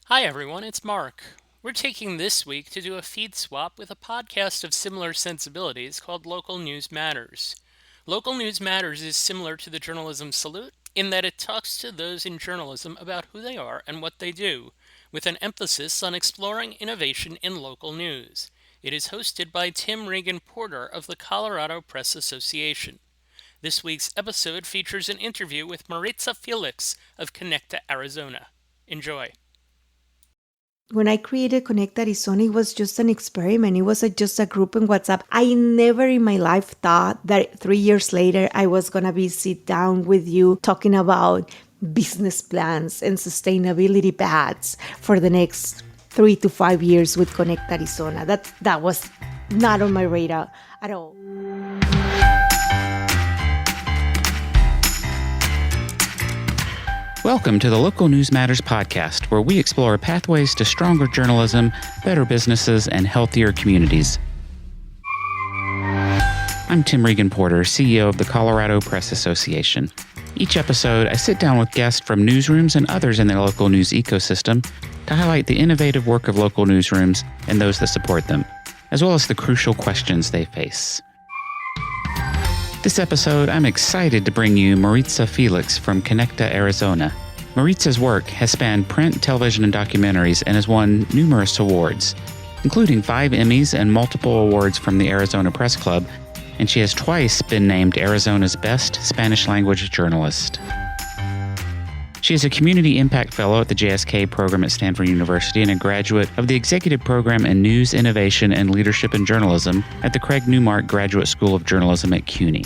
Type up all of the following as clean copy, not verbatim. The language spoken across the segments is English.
Hi everyone, it's Mark. We're taking this week to do a feed swap with a podcast of similar sensibilities called Local News Matters. Local News Matters is similar to the Journalism Salute in that it talks to those in journalism about who they are and what they do, with an emphasis on exploring innovation in local news. It is hosted by Tim Regan Porter of the Colorado Press Association. This week's episode features an interview with Maritza Félix of Conecta, Arizona. Enjoy. When I created Conecta Arizona, it was just an experiment. It was just a group in WhatsApp. I never in my life thought that 3 years later, I was going to be sit down with you talking about business plans and sustainability paths for the next 3 to 5 years with Conecta Arizona. That was not on my radar at all. Welcome to the Local News Matters podcast, where we explore pathways to stronger journalism, better businesses, and healthier communities. I'm Tim Regan Porter, CEO of the Colorado Press Association. Each episode, I sit down with guests from newsrooms and others in the local news ecosystem to highlight the innovative work of local newsrooms and those that support them, as well as the crucial questions they face. This episode, I'm excited to bring you Maritza Félix from Conecta, Arizona. Maritza's work has spanned print, television, and documentaries and has won numerous awards, including 5 Emmys and multiple awards from the Arizona Press Club, and she has twice been named Arizona's Best Spanish Language Journalist. She is a Community Impact Fellow at the JSK program at Stanford University and a graduate of the Executive Program in News, Innovation, and Leadership in Journalism at the Craig Newmark Graduate School of Journalism at CUNY.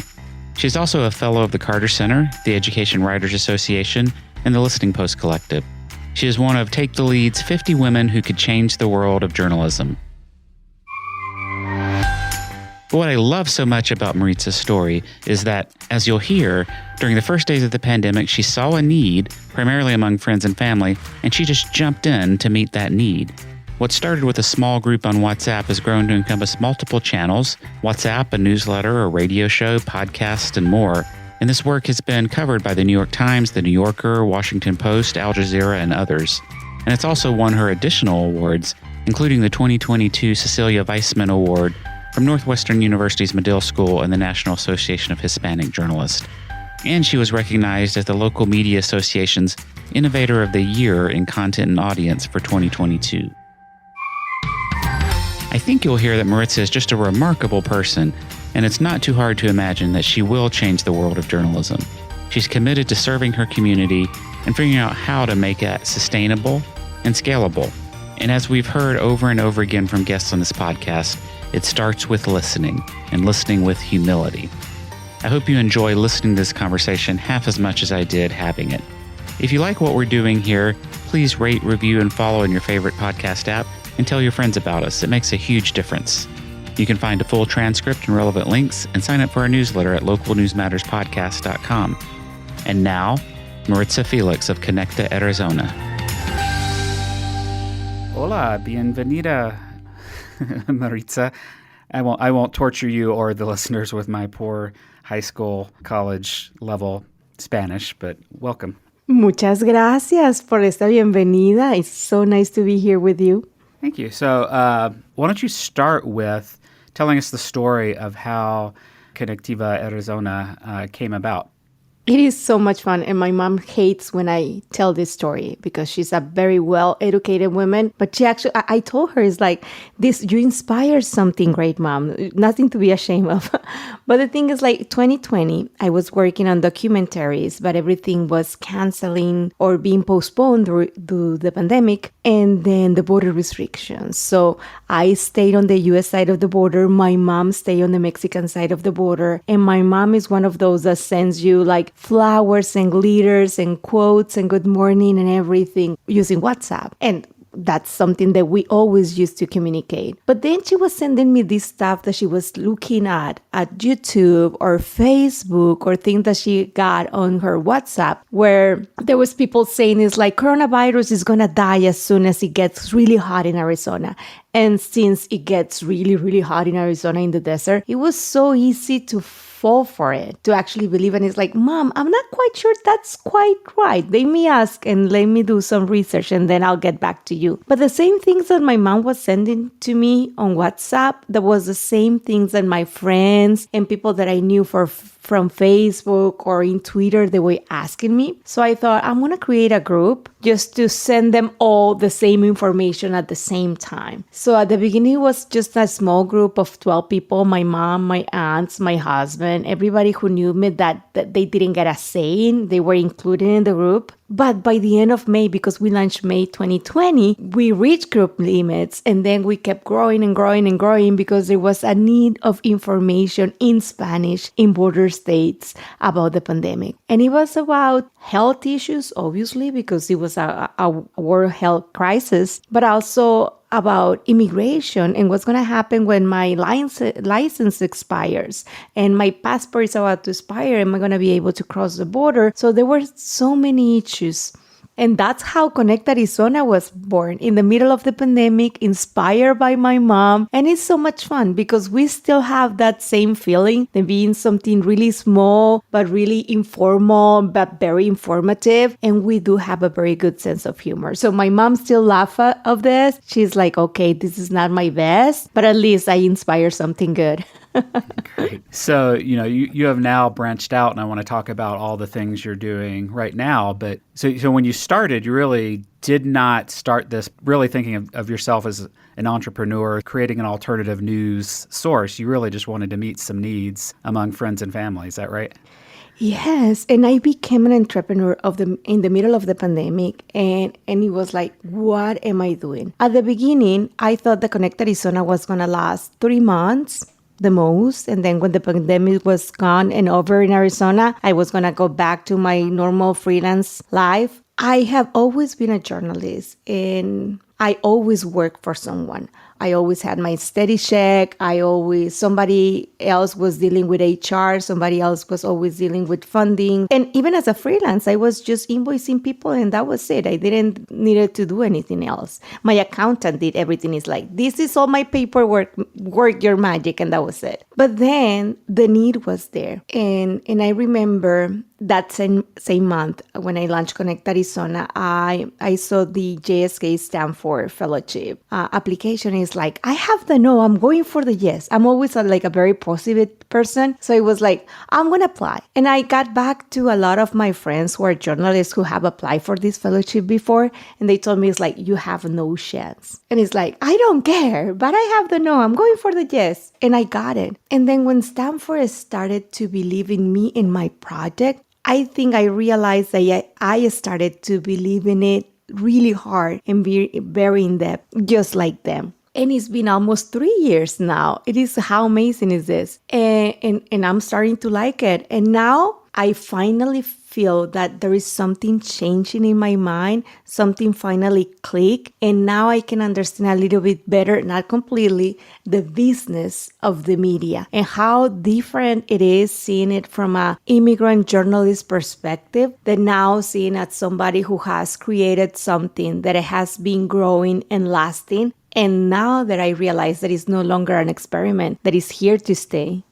She is also a Fellow of the Carter Center, the Education Writers Association, and the Listening Post Collective. She is one of Take the Lead's 50 women who could change the world of journalism. But what I love so much about Maritza's story is that, as you'll hear, during the first days of the pandemic, she saw a need, primarily among friends and family, and she just jumped in to meet that need. What started with a small group on WhatsApp has grown to encompass multiple channels: WhatsApp, a newsletter, a radio show, podcast, and more. And this work has been covered by the New York Times, the New Yorker, Washington Post, Al Jazeera, and others. And it's also won her additional awards, including the 2022 Cecilia Weissman Award from Northwestern University's Medill School and the National Association of Hispanic Journalists. And she was recognized as the Local Media Association's Innovator of the Year in Content and Audience for 2022. I think you'll hear that Maritza is just a remarkable person, and it's not too hard to imagine that she will change the world of journalism. She's committed to serving her community and figuring out how to make it sustainable and scalable. And as we've heard over and over again from guests on this podcast, it starts with listening, and listening with humility. I hope you enjoy listening to this conversation half as much as I did having it. If you like what we're doing here, please rate, review, and follow in your favorite podcast app, and tell your friends about us. It makes a huge difference. You can find a full transcript and relevant links and sign up for our newsletter at localnewsmatterspodcast.com. And now, Maritza Félix of Conecta, Arizona. Hola, bienvenida, Maritza. I won't torture you or the listeners with my poor high school, college level Spanish, but welcome. Muchas gracias por esta bienvenida. It's so nice to be here with you. Thank you. So why don't you start with telling us the story of how Conectiva Arizona came about? It is so much fun, and my mom hates when I tell this story because she's a very well-educated woman. But she actually, I told her, it's like, this, you inspire something great, Mom. Nothing to be ashamed of. But the thing is, like, 2020, I was working on documentaries, but everything was canceling or being postponed due to the pandemic, and then the border restrictions. So I stayed on the U.S. side of the border. My mom stayed on the Mexican side of the border. And my mom is one of those that sends you, like, flowers and glitters and quotes and good morning and everything using WhatsApp. And that's something that we always used to communicate. But then she was sending me this stuff that she was looking at YouTube or Facebook or things that she got on her WhatsApp, where there was people saying it's like coronavirus is going to die as soon as it gets really hot in Arizona. And since it gets really, really hot in Arizona in the desert, it was so easy to fall for it, to actually believe. And it's like, Mom, I'm not quite sure that's quite right. Let me ask and let me do some research and then I'll get back to you. But the same things that my mom was sending to me on WhatsApp, that was the same things that my friends and people that I knew from Facebook or in Twitter, they were asking me. So I thought, I'm going to create a group just to send them all the same information at the same time. So at the beginning, it was just a small group of 12 people, my mom, my aunts, my husband, everybody who knew me that they didn't get a say in, they were included in the group. But by the end of May, because we launched May 2020, we reached group limits, and then we kept growing and growing and growing because there was a need of information in Spanish in border states about the pandemic. And it was about health issues, obviously, because it was a world health crisis, but also about immigration and what's going to happen when my license expires and my passport is about to expire. Am I going to be able to cross the border? So there were so many issues. And that's how Conecta Arizona was born, in the middle of the pandemic, inspired by my mom. And it's so much fun because we still have that same feeling, of being something really small, but really informal, but very informative. And we do have a very good sense of humor. So my mom still laughs of this. She's like, okay, this is not my best, but at least I inspire something good. Great. So, you have now branched out, and I want to talk about all the things you're doing right now. But so when you started, you really did not start this really thinking of yourself as an entrepreneur, creating an alternative news source. You really just wanted to meet some needs among friends and family. Is that right? Yes, and I became an entrepreneur in the middle of the pandemic, and it was like, what am I doing? At the beginning, I thought the Conecta Arizona was going to last 3 months, the most. And then when the pandemic was gone and over in Arizona, I was going to go back to my normal freelance life. I have always been a journalist and I always worked for someone. I always had my steady check. Somebody else was dealing with HR. Somebody else was always dealing with funding. And even as a freelance, I was just invoicing people and that was it. I didn't need to do anything else. My accountant did everything. It's like, this is all my paperwork, work your magic. And that was it. But then the need was there. And I remember that same month when I launched Conecta Arizona, I saw the JSK Stanford Fellowship application. Is like, I have the no, I'm going for the yes. I'm always a very positive person. So it was like, I'm going to apply. And I got back to a lot of my friends who are journalists who have applied for this fellowship before. And they told me, it's like, you have no chance. And it's like, I don't care, but I have the no, I'm going for the yes. And I got it. And then when Stanford started to believe in me, in my project, I think I realized that I started to believe in it really hard and be very in depth, just like them. And it's been almost 3 years now. It is, how amazing is this? And I'm starting to like it. And now I finally feel that there is something changing in my mind, something finally clicked. And now I can understand a little bit better, not completely, the business of the media and how different it is seeing it from an immigrant journalist perspective than now seeing as somebody who has created something that has been growing and lasting. And now that I realize that it's no longer an experiment, that is here to stay.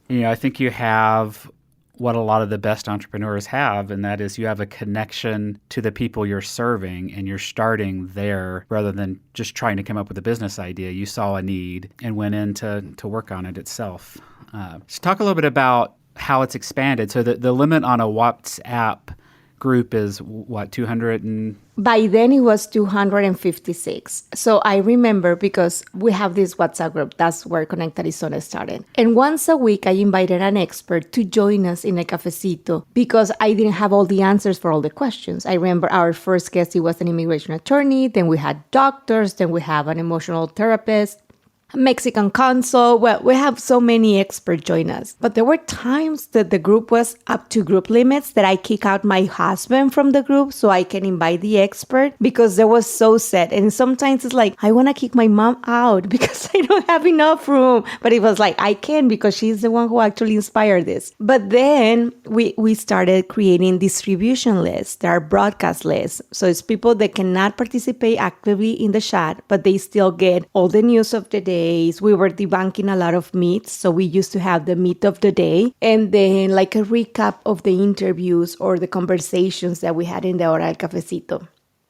I think you have what a lot of the best entrepreneurs have, and that is you have a connection to the people you're serving, and you're starting there rather than just trying to come up with a business idea. You saw a need and went in to work on it itself. So talk a little bit about how it's expanded. So the limit on a WhatsApp group is what, 200 and... By then it was 256. So I remember because we have this WhatsApp group. That's where Conecta Arizona started. And once a week, I invited an expert to join us in a cafecito because I didn't have all the answers for all the questions. I remember our first guest, he was an immigration attorney. Then we had doctors. Then we have an emotional therapist. Mexican consul. Well, we have so many experts join us. But there were times that the group was up to group limits that I kick out my husband from the group so I can invite the expert because they was so set. And sometimes it's like, I want to kick my mom out because I don't have enough room. But it was like, I can because she's the one who actually inspired this. But then we started creating distribution lists. There are broadcast lists. So it's people that cannot participate actively in the chat, but they still get all the news of the day days. We were debunking a lot of myths. So we used to have the myth of the day and then like a recap of the interviews or the conversations that we had in the Hora del Cafecito.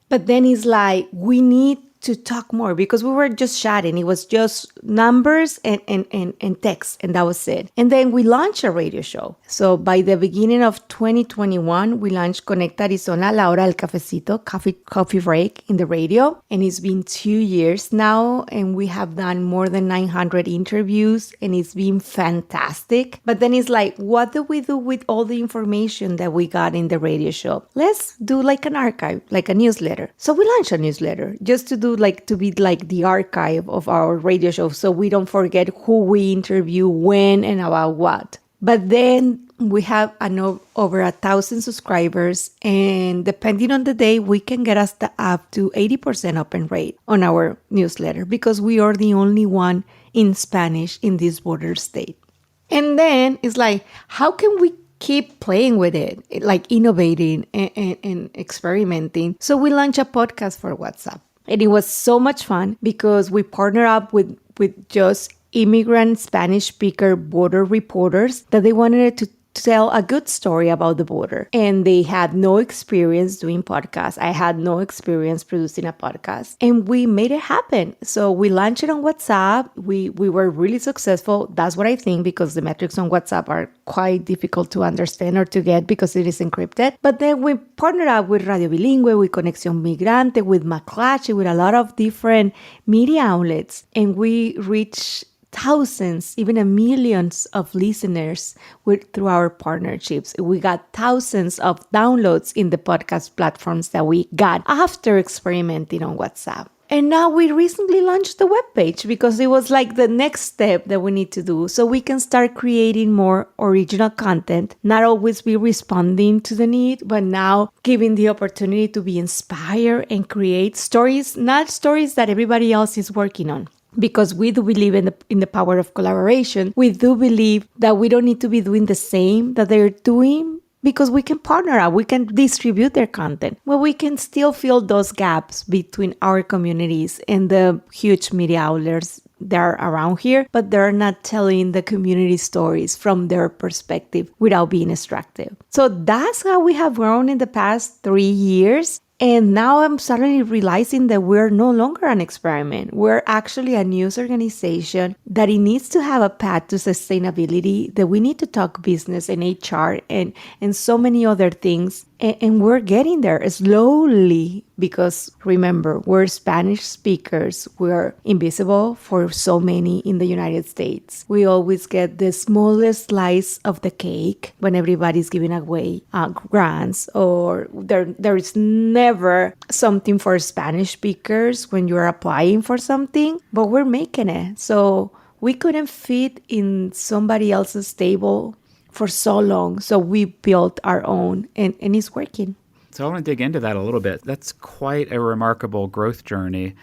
But then it's like, we need to talk more because we were just chatting. It was just numbers and text, and that was it. And then we launched a radio show. So by the beginning of 2021, we launched Conecta Arizona, La Hora del Cafecito, coffee break in the radio. And it's been 2 years now, and we have done more than 900 interviews, and it's been fantastic. But then it's like, what do we do with all the information that we got in the radio show? Let's do like an archive, like a newsletter. So we launched a newsletter just to do to be like the archive of our radio show so we don't forget who we interview, when, and about what. But then we have over 1,000 subscribers, and depending on the day, we can get us up to 80% open rate on our newsletter because we are the only one in Spanish in this border state. And then it's like, how can we keep playing with it, like innovating and experimenting? So we launched a podcast for WhatsApp. And it was so much fun because we partnered up with just immigrant Spanish speaker border reporters that they wanted to tell a good story about the border. And they had no experience doing podcasts. I had no experience producing a podcast. And we made it happen. So we launched it on WhatsApp. We were really successful. That's what I think, because the metrics on WhatsApp are quite difficult to understand or to get because it is encrypted. But then we partnered up with Radio Bilingüe, with Conexión Migrante, with McClatchy, with a lot of different media outlets. And we reached thousands, even millions of listeners through our partnerships. We got thousands of downloads in the podcast platforms that we got after experimenting on WhatsApp. And now we recently launched the webpage because it was like the next step that we need to do so we can start creating more original content, not always be responding to the need, but now giving the opportunity to be inspired and create stories, not stories that everybody else is working on. Because we do believe in the power of collaboration. We do believe that we don't need to be doing the same that they're doing because we can partner up, we can distribute their content. Well, we can still fill those gaps between our communities and the huge media outlets that are around here, but they're not telling the community stories from their perspective without being extractive. So that's how we have grown in the past 3 years. And now I'm suddenly realizing that we're no longer an experiment. We're actually a news organization that it needs to have a path to sustainability, that we need to talk business and HR and so many other things. And we're getting there slowly because remember, we're Spanish speakers. We're invisible for so many in the United States. We always get the smallest slice of the cake when everybody's giving away grants, or there is never something for Spanish speakers when you're applying for something, but we're making it. So we couldn't fit in somebody else's table for so long. So we built our own and it's working. So I want to dig into that a little bit. That's quite a remarkable growth journey.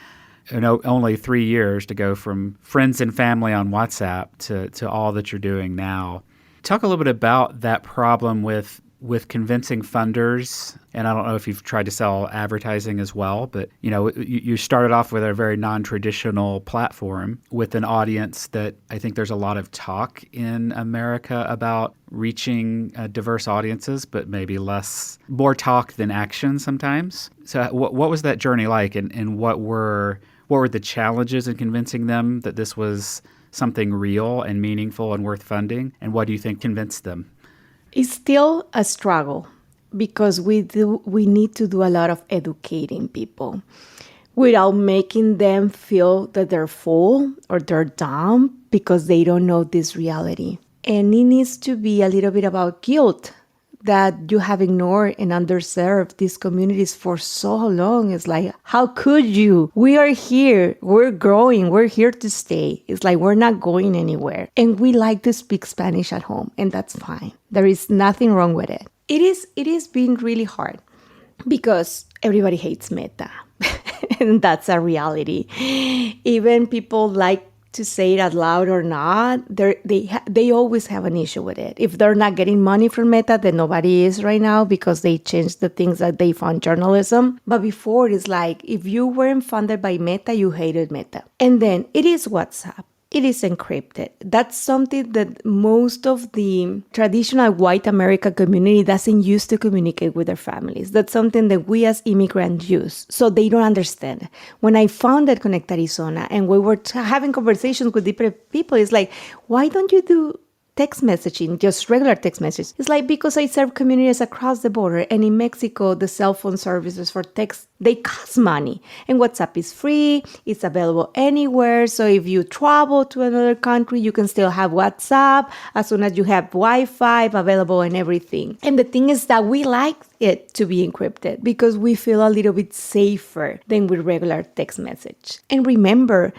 Only 3 years to go from friends and family on WhatsApp to all that you're doing now. Talk a little bit about that problem with convincing funders. And I don't know if you've tried to sell advertising as well, but you started off with a very non-traditional platform with an audience that I think there's a lot of talk in America about reaching diverse audiences, but maybe more talk than action sometimes. So what was that journey like, and what were the challenges in convincing them that this was something real and meaningful and worth funding? And what do you think convinced them? It's still a struggle because we need to do a lot of educating people without making them feel that they're full or they're dumb because they don't know this reality. And it needs to be a little bit about guilt that you have ignored and underserved these communities for so long. It's like, how could you? We are here. We're growing. We're here to stay. It's like we're not going anywhere. And we like to speak Spanish at home, and that's fine. There is nothing wrong with it. It is been really hard because everybody hates Meta. And that's a reality. Even people like to say it out loud or not, they always have an issue with it. If they're not getting money from Meta, then nobody is right now because they changed the things that they found journalism. But before, it's like if you weren't funded by Meta, you hated Meta. And then it is WhatsApp. It is encrypted. That's something that most of the traditional white American community doesn't use to communicate with their families. That's something that we as immigrants use. So they don't understand. When I founded Conecta Arizona and we were having conversations with different people, it's like, why don't you do text messaging, just regular text message? It's like, because I serve communities across the border, and in Mexico, the cell phone services for text, they cost money. And WhatsApp is free, it's available anywhere. So if you travel to another country, you can still have WhatsApp as soon as you have Wi-Fi available and everything. And the thing is that we like it to be encrypted because we feel a little bit safer than with regular text message. And remember,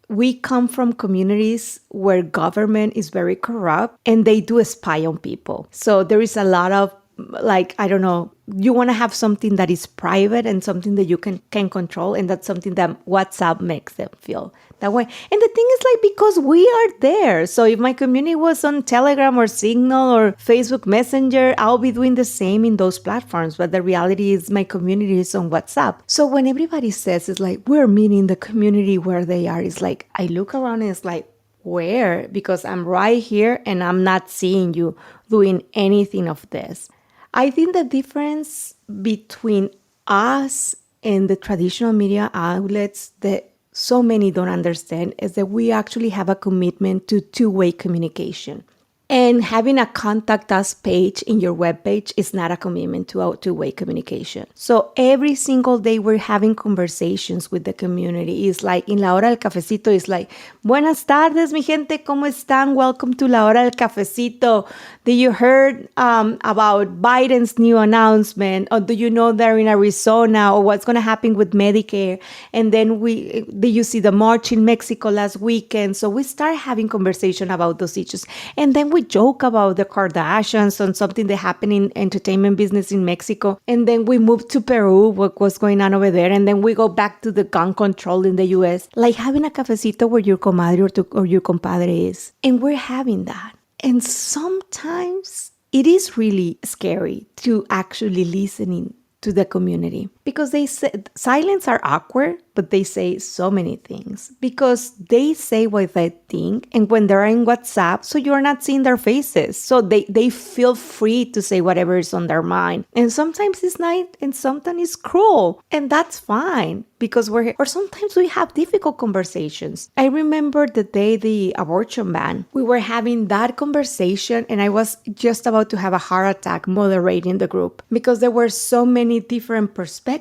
we come from communities where government is very corrupt and they do spy on people. So there is a lot of, like, I don't know, you want to have something that is private and something that you can control. And that's something that WhatsApp makes them feel that way. And the thing is, like, because we are there. So if my community was on Telegram or Signal or Facebook Messenger, I'll be doing the same in those platforms. But the reality is my community is on WhatsApp. So when everybody says it's like, we're meeting the community where they are, it's like, I look around and it's like, where? Because I'm right here and I'm not seeing you doing anything of this. I think the difference between us and the traditional media outlets that so many don't understand is that we actually have a commitment to two-way communication. And having a contact us page in your webpage is not a commitment to a two-way communication. So every single day we're having conversations with the community. It's like in La Hora del Cafecito, it's like, buenas tardes, mi gente, ¿cómo están? Welcome to La Hora del Cafecito. Did you heard about Biden's new announcement? Or do you know they're in Arizona? Or what's going to happen with Medicare? And then did you see the march in Mexico last weekend? So we start having conversation about those issues. And then we joke about the Kardashians and something that happened in entertainment business in Mexico. And then we move to Peru, what was going on over there. And then we go back to the gun control in the US. Like having a cafecito where your comadre or your compadre is. And we're having that. And sometimes it is really scary to actually listening to the community because they say silence are awkward, but they say so many things because they say what they think. And when they're in WhatsApp, so you're not seeing their faces. So they feel free to say whatever is on their mind. And sometimes it's nice and sometimes it's cruel. And that's fine because we're here. Or sometimes we have difficult conversations. I remember the day the abortion ban, we were having that conversation and I was just about to have a heart attack moderating the group because there were so many different perspectives.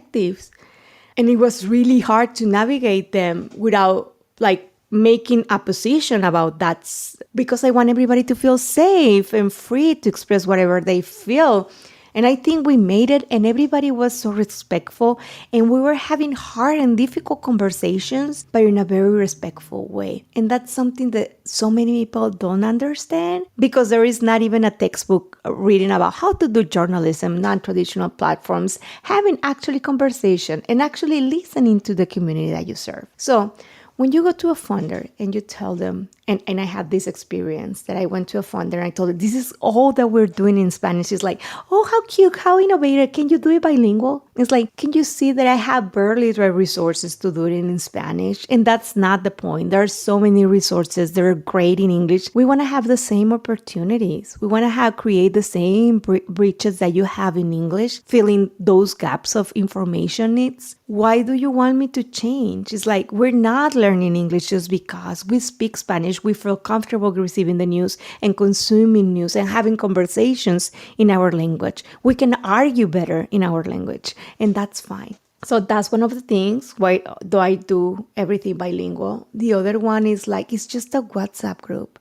And it was really hard to navigate them without like making a position about that because I want everybody to feel safe and free to express whatever they feel. And I think we made it and everybody was so respectful and we were having hard and difficult conversations, but in a very respectful way. And that's something that so many people don't understand because there is not even a textbook reading about how to do journalism, non-traditional platforms, having actually conversation and actually listening to the community that you serve. So when you go to a funder and you tell them, and I had this experience that I went to a funder and I told them, this is all that we're doing in Spanish. It's like, oh, how cute, how innovative. Can you do it bilingual? It's like, can you see that I have barely the resources to do it in Spanish? And that's not the point. There are so many resources that are great in English. We want to have the same opportunities. We want to create the same breaches that you have in English, filling those gaps of information needs. Why do you want me to change? It's like, we're not learning English just because we speak Spanish. We feel comfortable receiving the news and consuming news and having conversations in our language. We can argue better in our language, and that's fine. So that's one of the things. Why do I do everything bilingual? The other one is like, it's just a WhatsApp group.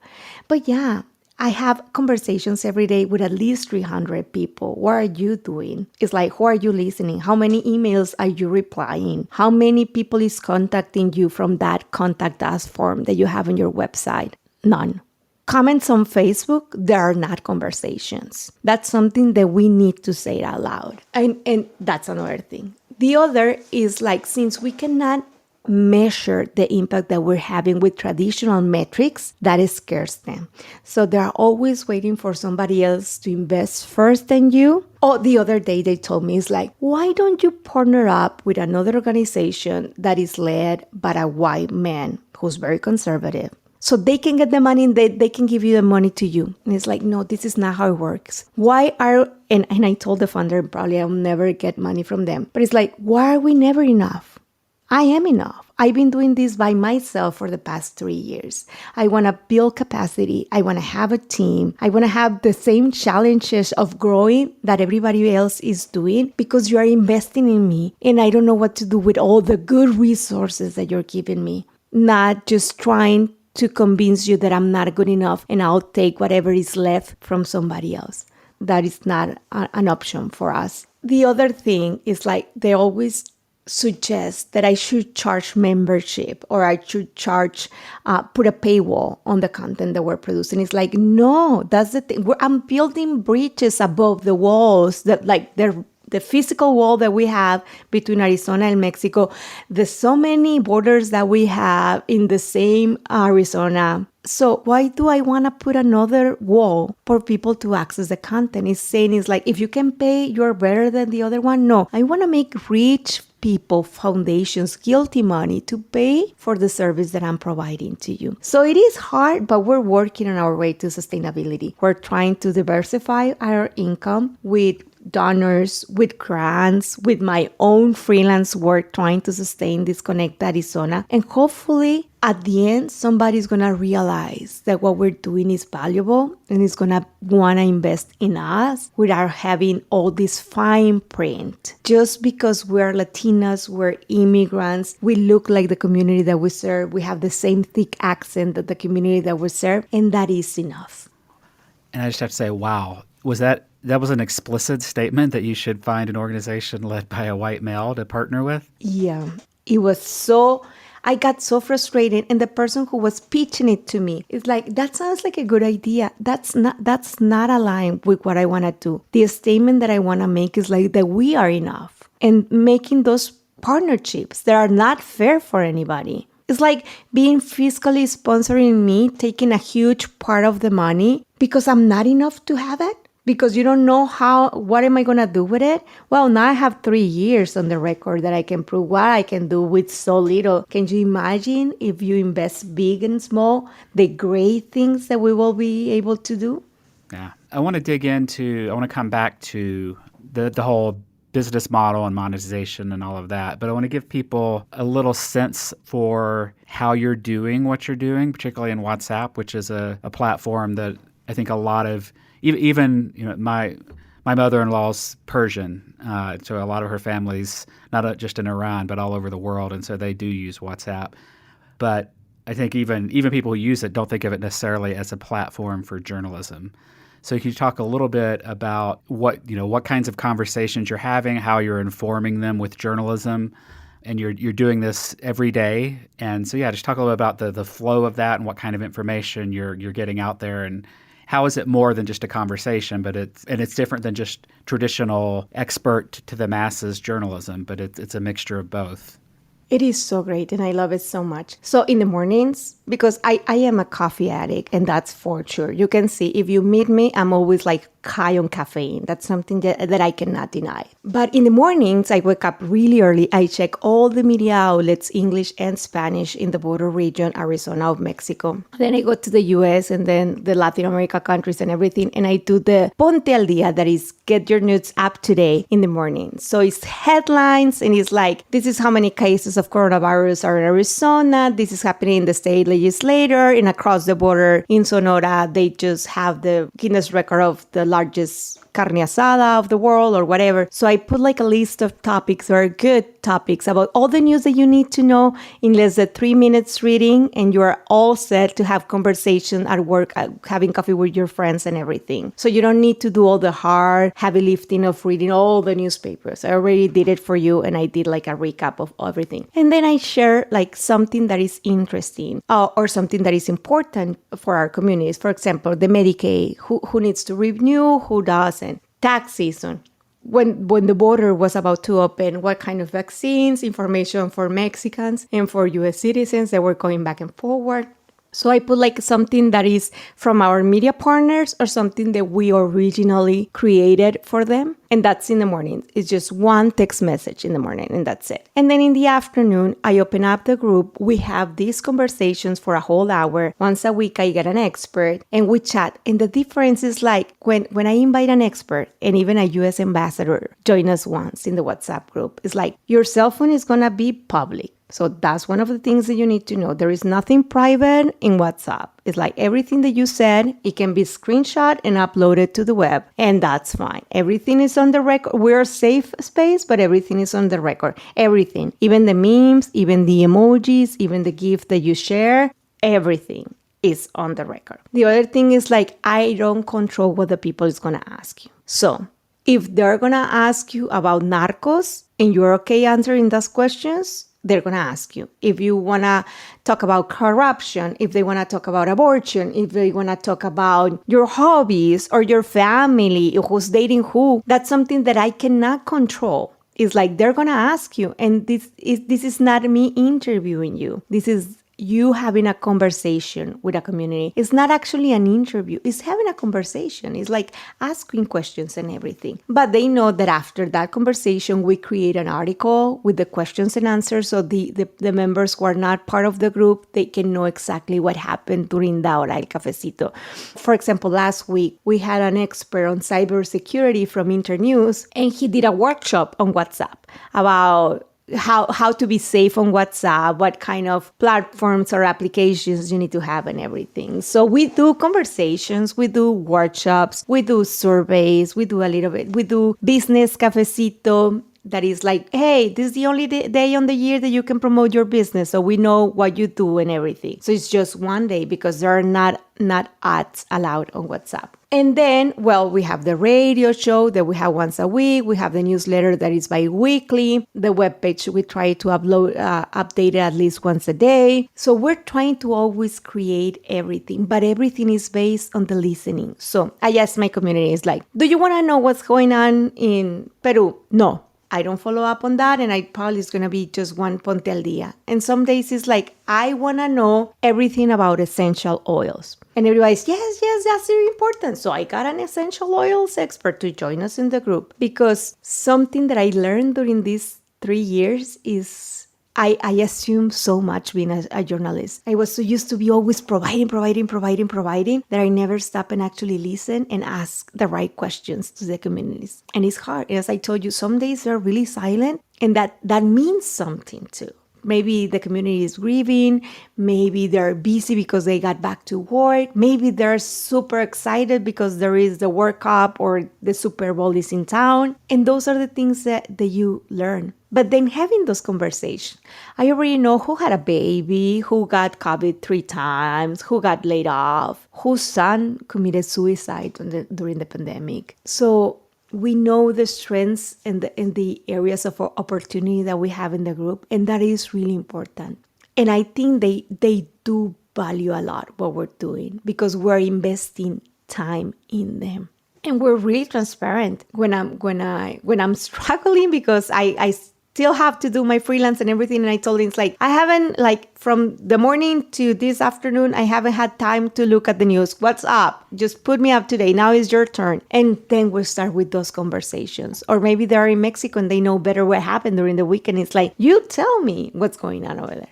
But yeah, I have conversations every day with at least 300 people. What are you doing? It's like, who are you listening? How many emails are you replying? How many people is contacting you from that contact us form that you have on your website? None. Comments on Facebook, there are not conversations. That's something that we need to say out loud. And that's another thing. The other is like, since we cannot measure the impact that we're having with traditional metrics, that scares them. So they're always waiting for somebody else to invest first than you. Oh, the other day they told me, it's like, why don't you partner up with another organization that is led by a white man who's very conservative? So they can get the money and they can give you the money to you. And it's like, no, this is not how it works. And I told the founder, probably I'll never get money from them. But it's like, why are we never enough? I am enough. I've been doing this by myself for the past 3 years. I want to build capacity. I want to have a team. I want to have the same challenges of growing that everybody else is doing because you are investing in me. And I don't know what to do with all the good resources that you're giving me. Not just trying to convince you that I'm not good enough and I'll take whatever is left from somebody else. That is not an option for us. The other thing is like they always suggest that I should charge membership or I should put a paywall on the content that we're producing. It's like, no, that's the thing. I'm building bridges above the walls that like the physical wall that we have between Arizona and Mexico. There's so many borders that we have in the same Arizona. So why do I want to put another wall for people to access the content? It's like, if you can pay, you're better than the other one. No, I want to make rich people, foundations, guilty money to pay for the service that I'm providing to you. So it is hard, but we're working on our way to sustainability. We're trying to diversify our income with donors, with grants, with my own freelance work, trying to sustain this Conecta Arizona. And hopefully at the end, somebody's going to realize that what we're doing is valuable and is going to want to invest in us without having all this fine print. Just because we're Latinas, we're immigrants, we look like the community that we serve, we have the same thick accent that the community that we serve, and that is enough. And I just have to say, wow, that was an explicit statement that you should find an organization led by a white male to partner with? Yeah, it was I got so frustrated, and the person who was pitching it to me is like, that sounds like a good idea. That's not aligned with what I want to do. The statement that I want to make is like that we are enough, and making those partnerships that are not fair for anybody. It's like being fiscally sponsoring me, taking a huge part of the money because I'm not enough to have it. Because you don't know what am I going to do with it? Well, now I have 3 years on the record that I can prove what I can do with so little. Can you imagine if you invest big and small, the great things that we will be able to do? Yeah. I want to come back to the whole business model and monetization and all of that. But I want to give people a little sense for how you're doing what you're doing, particularly in WhatsApp, which is a platform that I think a lot of even my mother-in-law's Persian, so a lot of her family's not just in Iran, but all over the world, and so they do use WhatsApp. But I think even people who use it don't think of it necessarily as a platform for journalism. So can you talk a little bit about what kinds of conversations you're having, how you're informing them with journalism, and you're doing this every day, and so just talk a little bit about the flow of that and what kind of information you're getting out there, and how is it more than just a conversation, but it's different than just traditional expert to the masses journalism, but it's a mixture of both. It is so great, and I love it so much. So in the mornings, because I am a coffee addict, and that's for sure. You can see, if you meet me, I'm always like high on caffeine. That's something that I cannot deny. But in the mornings, I wake up really early. I check all the media outlets, English and Spanish, in the border region, Arizona of Mexico. Then I go to the US and then the Latin America countries and everything, and I do the Ponte al Día, that is, get your news up to date in the morning. So it's headlines, and it's like, this is how many cases of coronavirus are in Arizona. This is happening in the state legislature, and across the border in Sonora, they just have the Guinness record of the largest carne asada of the world or whatever. So I put like a list of topics that are good topics about all the news that you need to know in less than 3 minutes reading, and you are all set to have conversation at work, having coffee with your friends and everything. So you don't need to do all the hard, heavy lifting of reading all the newspapers. I already did it for you, and I did like a recap of everything. And then I share like something that is interesting or something that is important for our communities. For example, the Medicaid, who needs to renew, who doesn't. Tax season. when the border was about to open, what kind of vaccines, information for Mexicans and for US citizens that were going back and forward. So I put like something that is from our media partners or something that we originally created for them. And that's in the morning. It's just one text message in the morning and that's it. And then in the afternoon, I open up the group. We have these conversations for a whole hour. Once a week, I get an expert and we chat. And the difference is like when I invite an expert and even a US ambassador join us once in the WhatsApp group, it's like your cell phone is going to be public. So that's one of the things that you need to know. There is nothing private in WhatsApp. It's like everything that you said, it can be screenshot and uploaded to the web, and that's fine. Everything is on the record. We're a safe space, but everything is on the record. Everything, even the memes, even the emojis, even the gift that you share, everything is on the record. The other thing is like, I don't control what the people is going to ask you. So if they're going to ask you about narcos and you're okay answering those questions, they're going to ask you. If you want to talk about corruption, if they want to talk about abortion, if they want to talk about your hobbies or your family, who's dating who, that's something that I cannot control. It's like they're going to ask you. And this is not me interviewing you. This is you having a conversation with a community. It's not actually an interview. It's having a conversation. It's like asking questions and everything. But they know that after that conversation, we create an article with the questions and answers. So the members who are not part of the group, they can know exactly what happened during the hora del cafecito. For example, last week, we had an expert on cybersecurity from Internews, and he did a workshop on WhatsApp about how to be safe on WhatsApp, what kind of platforms or applications you need to have and everything. So we do conversations, we do workshops, we do surveys, we do a little bit, we do business cafecito. That is like, hey, this is the only day on the year that you can promote your business. So we know what you do and everything. So it's just one day because there are not ads allowed on WhatsApp. And then, well, we have the radio show that we have once a week. We have the newsletter that is bi-weekly. The webpage, we try to update it at least once a day. So we're trying to always create everything, but everything is based on the listening. So I asked my community, it's like, do you want to know what's going on in Peru? No. I don't follow up on that, and I probably is going to be just one ponte al día. And some days it's like, I want to know everything about essential oils. And everybody's, yes, that's very important. So I got an essential oils expert to join us in the group, because something that I learned during these 3 years is I assume so much being a journalist. I was so used to be always providing, that I never stop and actually listen and ask the right questions to the communities. And it's hard. As I told you, some days they're really silent, and that means something too. Maybe the community is grieving. Maybe they're busy because they got back to work. Maybe they're super excited because there is the World Cup or the Super Bowl is in town. And those are the things that you learn. But then having those conversations, I already know who had a baby, who got COVID 3 times, who got laid off, whose son committed suicide during the pandemic. So we know the strengths and the areas of opportunity that we have in the group, and that is really important. And I think they do value a lot what we're doing, because we're investing time in them. And we're really transparent when I'm struggling, because I still have to do my freelance and everything. And I told him, it's like, I haven't, like, from the morning to this afternoon, I haven't had time to look at the news. What's up? Just put me up today. Now is your turn. And then we'll start with those conversations. Or maybe they're in Mexico and they know better what happened during the weekend. It's like, you tell me what's going on over there.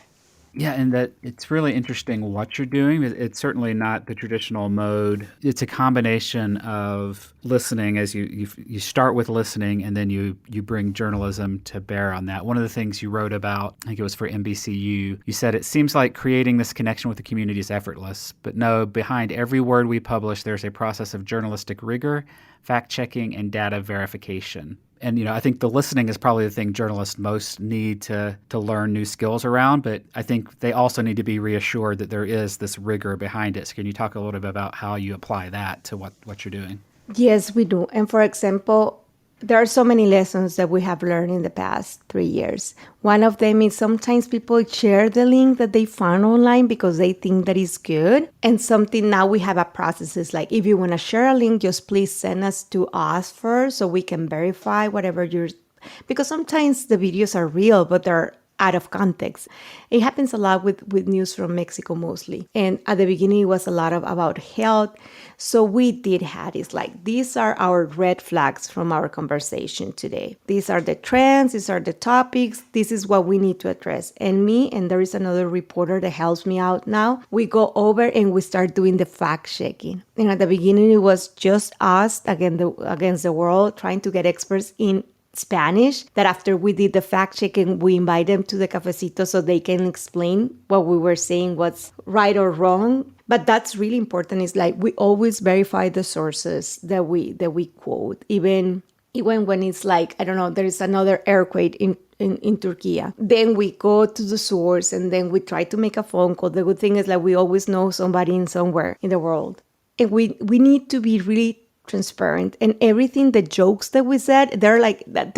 Yeah, and that it's really interesting what you're doing. It's certainly not the traditional mode. It's a combination of listening, as you start with listening, and then you bring journalism to bear on that. One of the things you wrote about, I think it was for NBCU, you said, it seems like creating this connection with the community is effortless, but no, behind every word we publish, there's a process of journalistic rigor, fact-checking, and data verification. And, I think the listening is probably the thing journalists most need to learn new skills around, but I think they also need to be reassured that there is this rigor behind it. So can you talk a little bit about how you apply that to what you're doing? Yes, we do. And for example, There are so many lessons that we have learned in the past 3 years. One of them is sometimes people share the link that they found online because they think that is good. And something now we have a process is like, if you want to share a link, just please send us to us first so we can verify whatever you're, because sometimes the videos are real, but they're out of context. It happens a lot with news from Mexico mostly. And at the beginning, it was a lot of about health. So we did have is like, these are our red flags from our conversation today. These are the trends. These are the topics. This is what we need to address. And me, and there is another reporter that helps me out now. We go over and we start doing the fact checking. And at the beginning, it was just us against the world, trying to get experts in Spanish, that after we did the fact checking, we invite them to the cafecito so they can explain what we were saying, what's right or wrong. But that's really important. Is like we always verify the sources that we quote, even when it's like, I don't know, there is another earthquake in Turkey. Then we go to the source and then we try to make a phone call. The good thing is like we always know somebody in somewhere in the world. And we need to be really transparent, and everything, the jokes that we said, they're like that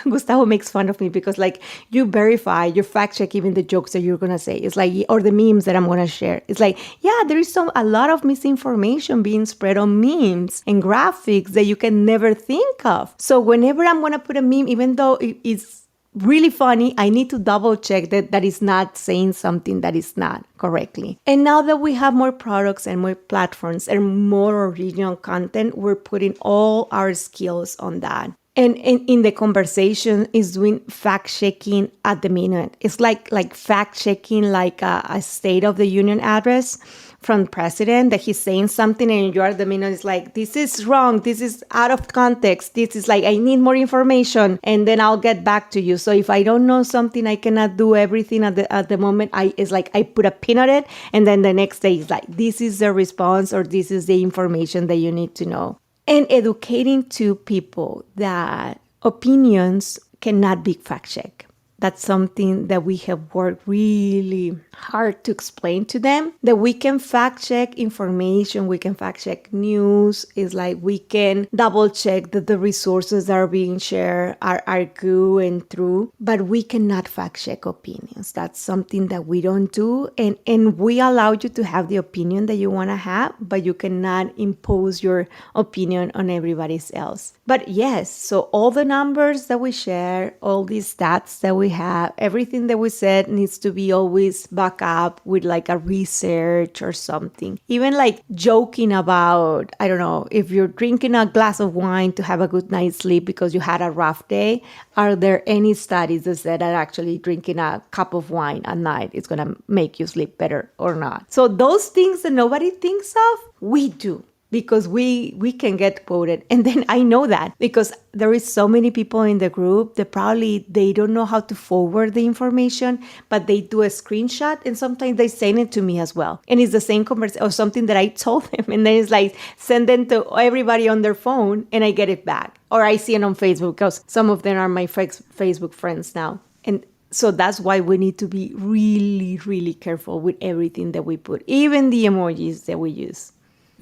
Gustavo makes fun of me because like you verify, you fact check even the jokes that you're gonna say. It's like, or the memes that I'm gonna share. It's like, yeah, there is a lot of misinformation being spread on memes and graphics that you can never think of. So whenever I'm gonna put a meme, even though it's really funny, I need to double check that is not saying something that is not correctly. And now that we have more products and more platforms and more original content, we're putting all our skills on that. And in the conversation is doing fact checking at the minute. It's like fact checking like a State of the Union address from president that he's saying something and you are the minute is like, this is wrong, this is out of context, this is like, I need more information and then I'll get back to you. So if I don't know something, I cannot do everything at the moment. It's like I put a pin on it and then the next day is like, this is the response or this is the information that you need to know. And educating to people that opinions cannot be fact checked. That's something that we have worked really hard to explain to them, that we can fact check information, we can fact check news. It's like we can double check that the resources that are being shared are good and true, but we cannot fact check opinions. That's something that we don't do. And we allow you to have the opinion that you want to have, but you cannot impose your opinion on everybody else. But yes, so all the numbers that we share, all these stats that we have, everything that we said needs to be always backed up with like a research or something. Even like joking about, I don't know, if you're drinking a glass of wine to have a good night's sleep because you had a rough day, are there any studies that said that actually drinking a cup of wine at night is going to make you sleep better or not? So those things that nobody thinks of, we do. Because we can get quoted. And then I know that because there is so many people in the group that probably they don't know how to forward the information, but they do a screenshot and sometimes they send it to me as well. And it's the same conversation or something that I told them. And then it's like, send them to everybody on their phone and I get it back. Or I see it on Facebook because some of them are my Facebook friends now. And so that's why we need to be really, really careful with everything that we put, even the emojis that we use.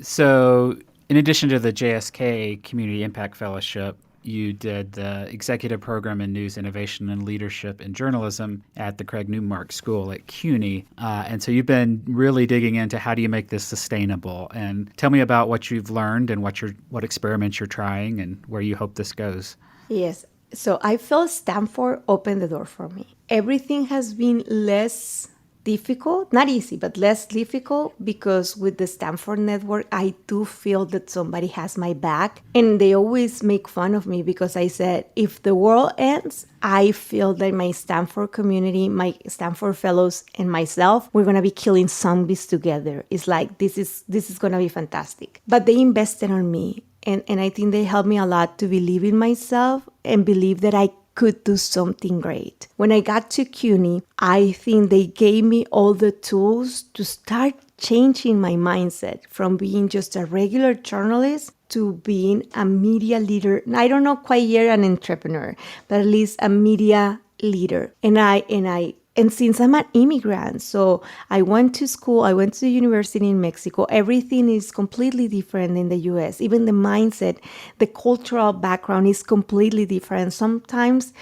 So, in addition to the JSK Community Impact Fellowship, you did the Executive Program in News Innovation and Leadership in Journalism at the Craig Newmark School at CUNY. And so you've been really digging into how do you make this sustainable. And tell me about what you've learned and what experiments you're trying and where you hope this goes. Yes. So I feel Stanford opened the door for me. Everything has been less difficult, not easy, but less difficult because with the Stanford network, I do feel that somebody has my back. And they always make fun of me because I said, if the world ends, I feel that my Stanford community, my Stanford fellows and myself, we're going to be killing zombies together. It's like, this is going to be fantastic. But they invested on me. And I think they helped me a lot to believe in myself and believe that I could do something great. When I got to CUNY, I think they gave me all the tools to start changing my mindset from being just a regular journalist to being a media leader. I don't know quite yet an entrepreneur, but at least a media leader. And I And since I'm an immigrant, so I went to school, I went to the university in Mexico, everything is completely different in the US. Even the mindset, the cultural background is completely different. Sometimes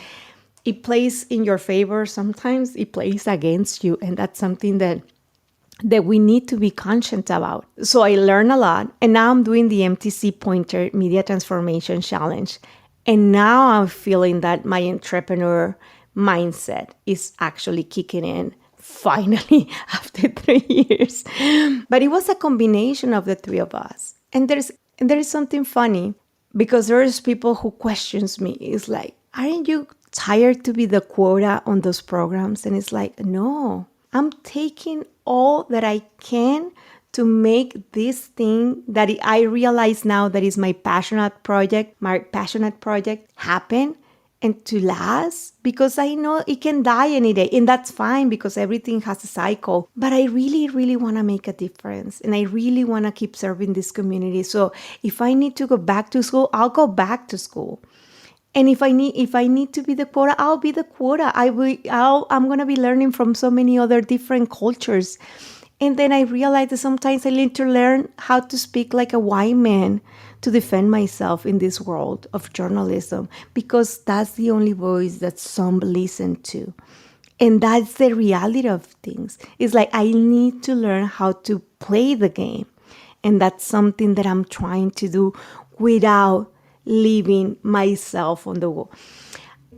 it plays in your favor, sometimes it plays against you. And that's something that we need to be conscious about. So I learned a lot. And now I'm doing the MTC Pointer Media Transformation Challenge. And now I'm feeling that my entrepreneur mindset is actually kicking in finally after 3 years. But it was a combination of the three of us. And there is something funny because there's people who questions me. It's like, aren't you tired to be the quota on those programs? And it's like, no, I'm taking all that I can to make this thing that I realize now that is my passionate project happen and to last, because I know it can die any day, and that's fine because everything has a cycle. But I really, really want to make a difference, and I really want to keep serving this community. So if I need to go back to school, I'll go back to school. And if I need to be the quota, I'll be the quota. I'm gonna be learning from so many other different cultures. And then I realized that sometimes I need to learn how to speak like a white man to defend myself in this world of journalism, because that's the only voice that some listen to. And that's the reality of things. It's like I need to learn how to play the game. And that's something that I'm trying to do without leaving myself on the wall.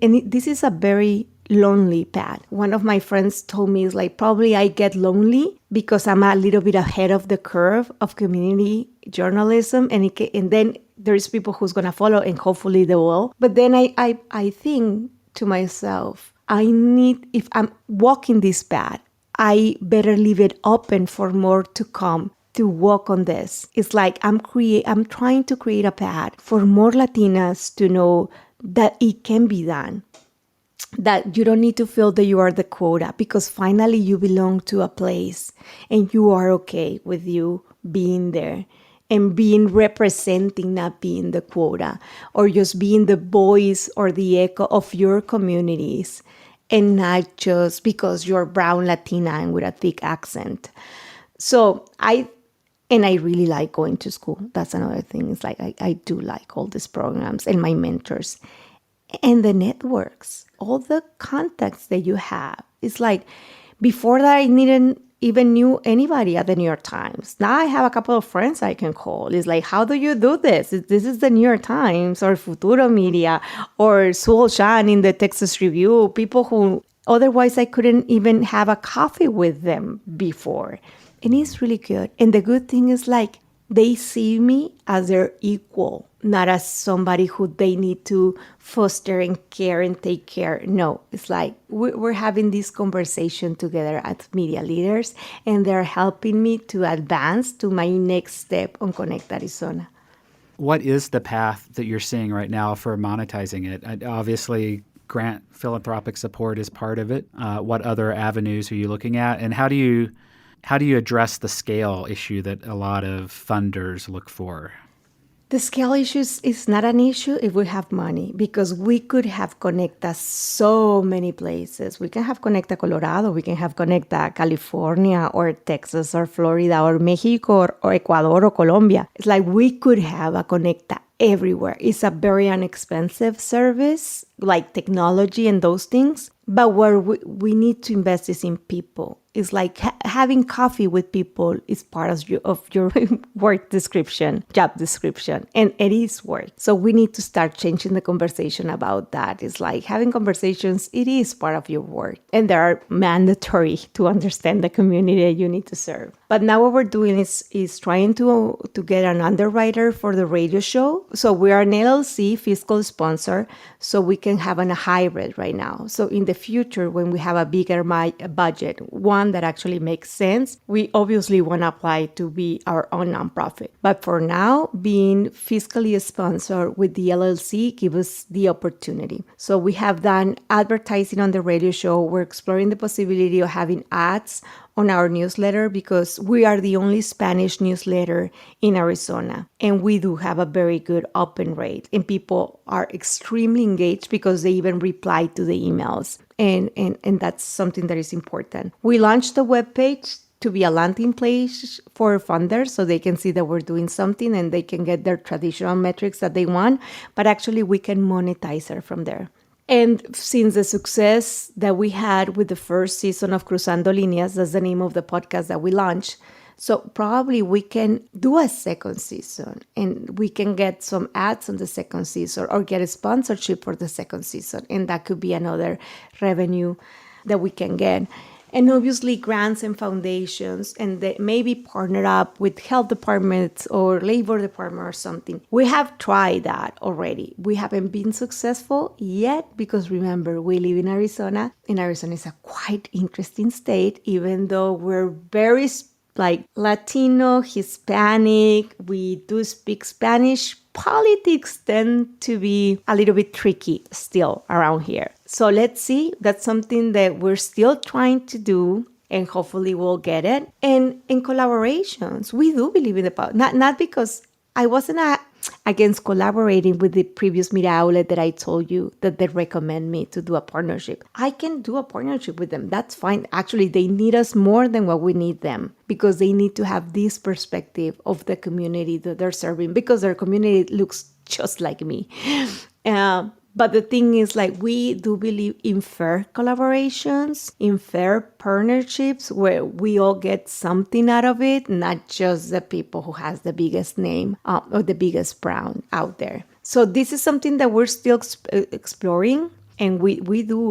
And this is a very lonely path. One of my friends told me, it's like, probably I get lonely because I'm a little bit ahead of the curve of community journalism. And then there's people who's going to follow, and hopefully they will. But then I think to myself, if I'm walking this path, I better leave it open for more to come to work on this. It's like I'm trying to create a path for more Latinas to know that it can be done, that you don't need to feel that you are the quota, because finally you belong to a place and you are okay with you being there and being representing, not being the quota, or just being the voice or the echo of your communities, and not just because you're brown Latina and with a thick accent. So I really like going to school. That's another thing. It's like I do like all these programs and my mentors and the networks, all the contacts that you have. It's like before that I didn't even knew anybody at the New York Times. Now I have a couple of friends I can call. It's like, how do you do this? This is the New York Times or Futuro Media or Sewell Shan in the Texas Review, people who otherwise I couldn't even have a coffee with them before. And it's really good. And the good thing is like they see me as their equal, not as somebody who they need to foster and care and take care. No, it's like we're having this conversation together as media leaders, and they're helping me to advance to my next step on Conecta Arizona. What is the path that you're seeing right now for monetizing it? Obviously, grant philanthropic support is part of it. What other avenues are you looking at? And how do you address the scale issue that a lot of funders look for? The scale issues is not an issue if we have money, because we could have Conecta so many places. We can have Conecta Colorado, we can have Conecta California or Texas or Florida or Mexico or Ecuador or Colombia. It's like we could have a Conecta everywhere. It's a very inexpensive service, like technology and those things. But where we need to invest is in people. It's like having coffee with people is part of your work description, job description, and it is work. So we need to start changing the conversation about that. It's like having conversations, it is part of your work, and they are mandatory to understand the community that you need to serve. But now what we're doing is trying to get an underwriter for the radio show. So we are an LLC fiscal sponsor, so we can have a hybrid right now. So in the future, when we have a bigger budget, one that actually makes sense, we obviously want to apply to be our own nonprofit. But for now, being fiscally sponsored with the LLC gives us the opportunity. So we have done advertising on the radio show. We're exploring the possibility of having ads on our newsletter because we are the only Spanish newsletter in Arizona. And we do have a very good open rate. And people are extremely engaged because they even reply to the emails. And that's something that is important. We launched the webpage to be a landing page for funders so they can see that we're doing something and they can get their traditional metrics that they want. But actually, we can monetize it from there. And since the success that we had with the first season of Cruzando Líneas, that's the name of the podcast that we launched, so probably we can do a second season and we can get some ads on the second season or get a sponsorship for the second season. And that could be another revenue that we can get. And obviously grants and foundations, and they maybe partner up with health departments or labor department or something. We have tried that already. We haven't been successful yet because remember, we live in Arizona, and Arizona is a quite interesting state, even though we're very like Latino, Hispanic, we do speak Spanish. Politics tend to be a little bit tricky still around here. So let's see. That's something that we're still trying to do, and hopefully we'll get it. And in collaborations, we do believe in the not because I wasn't against collaborating with the previous media outlet that I told you that they recommend me to do a partnership. I can do a partnership with them. That's fine. Actually, they need us more than what we need them because they need to have this perspective of the community that they're serving because their community looks just like me. But the thing is, like, we do believe in fair collaborations, in fair partnerships where we all get something out of it, not just the people who has the biggest name or the biggest brand out there. So this is something that we're still exploring. And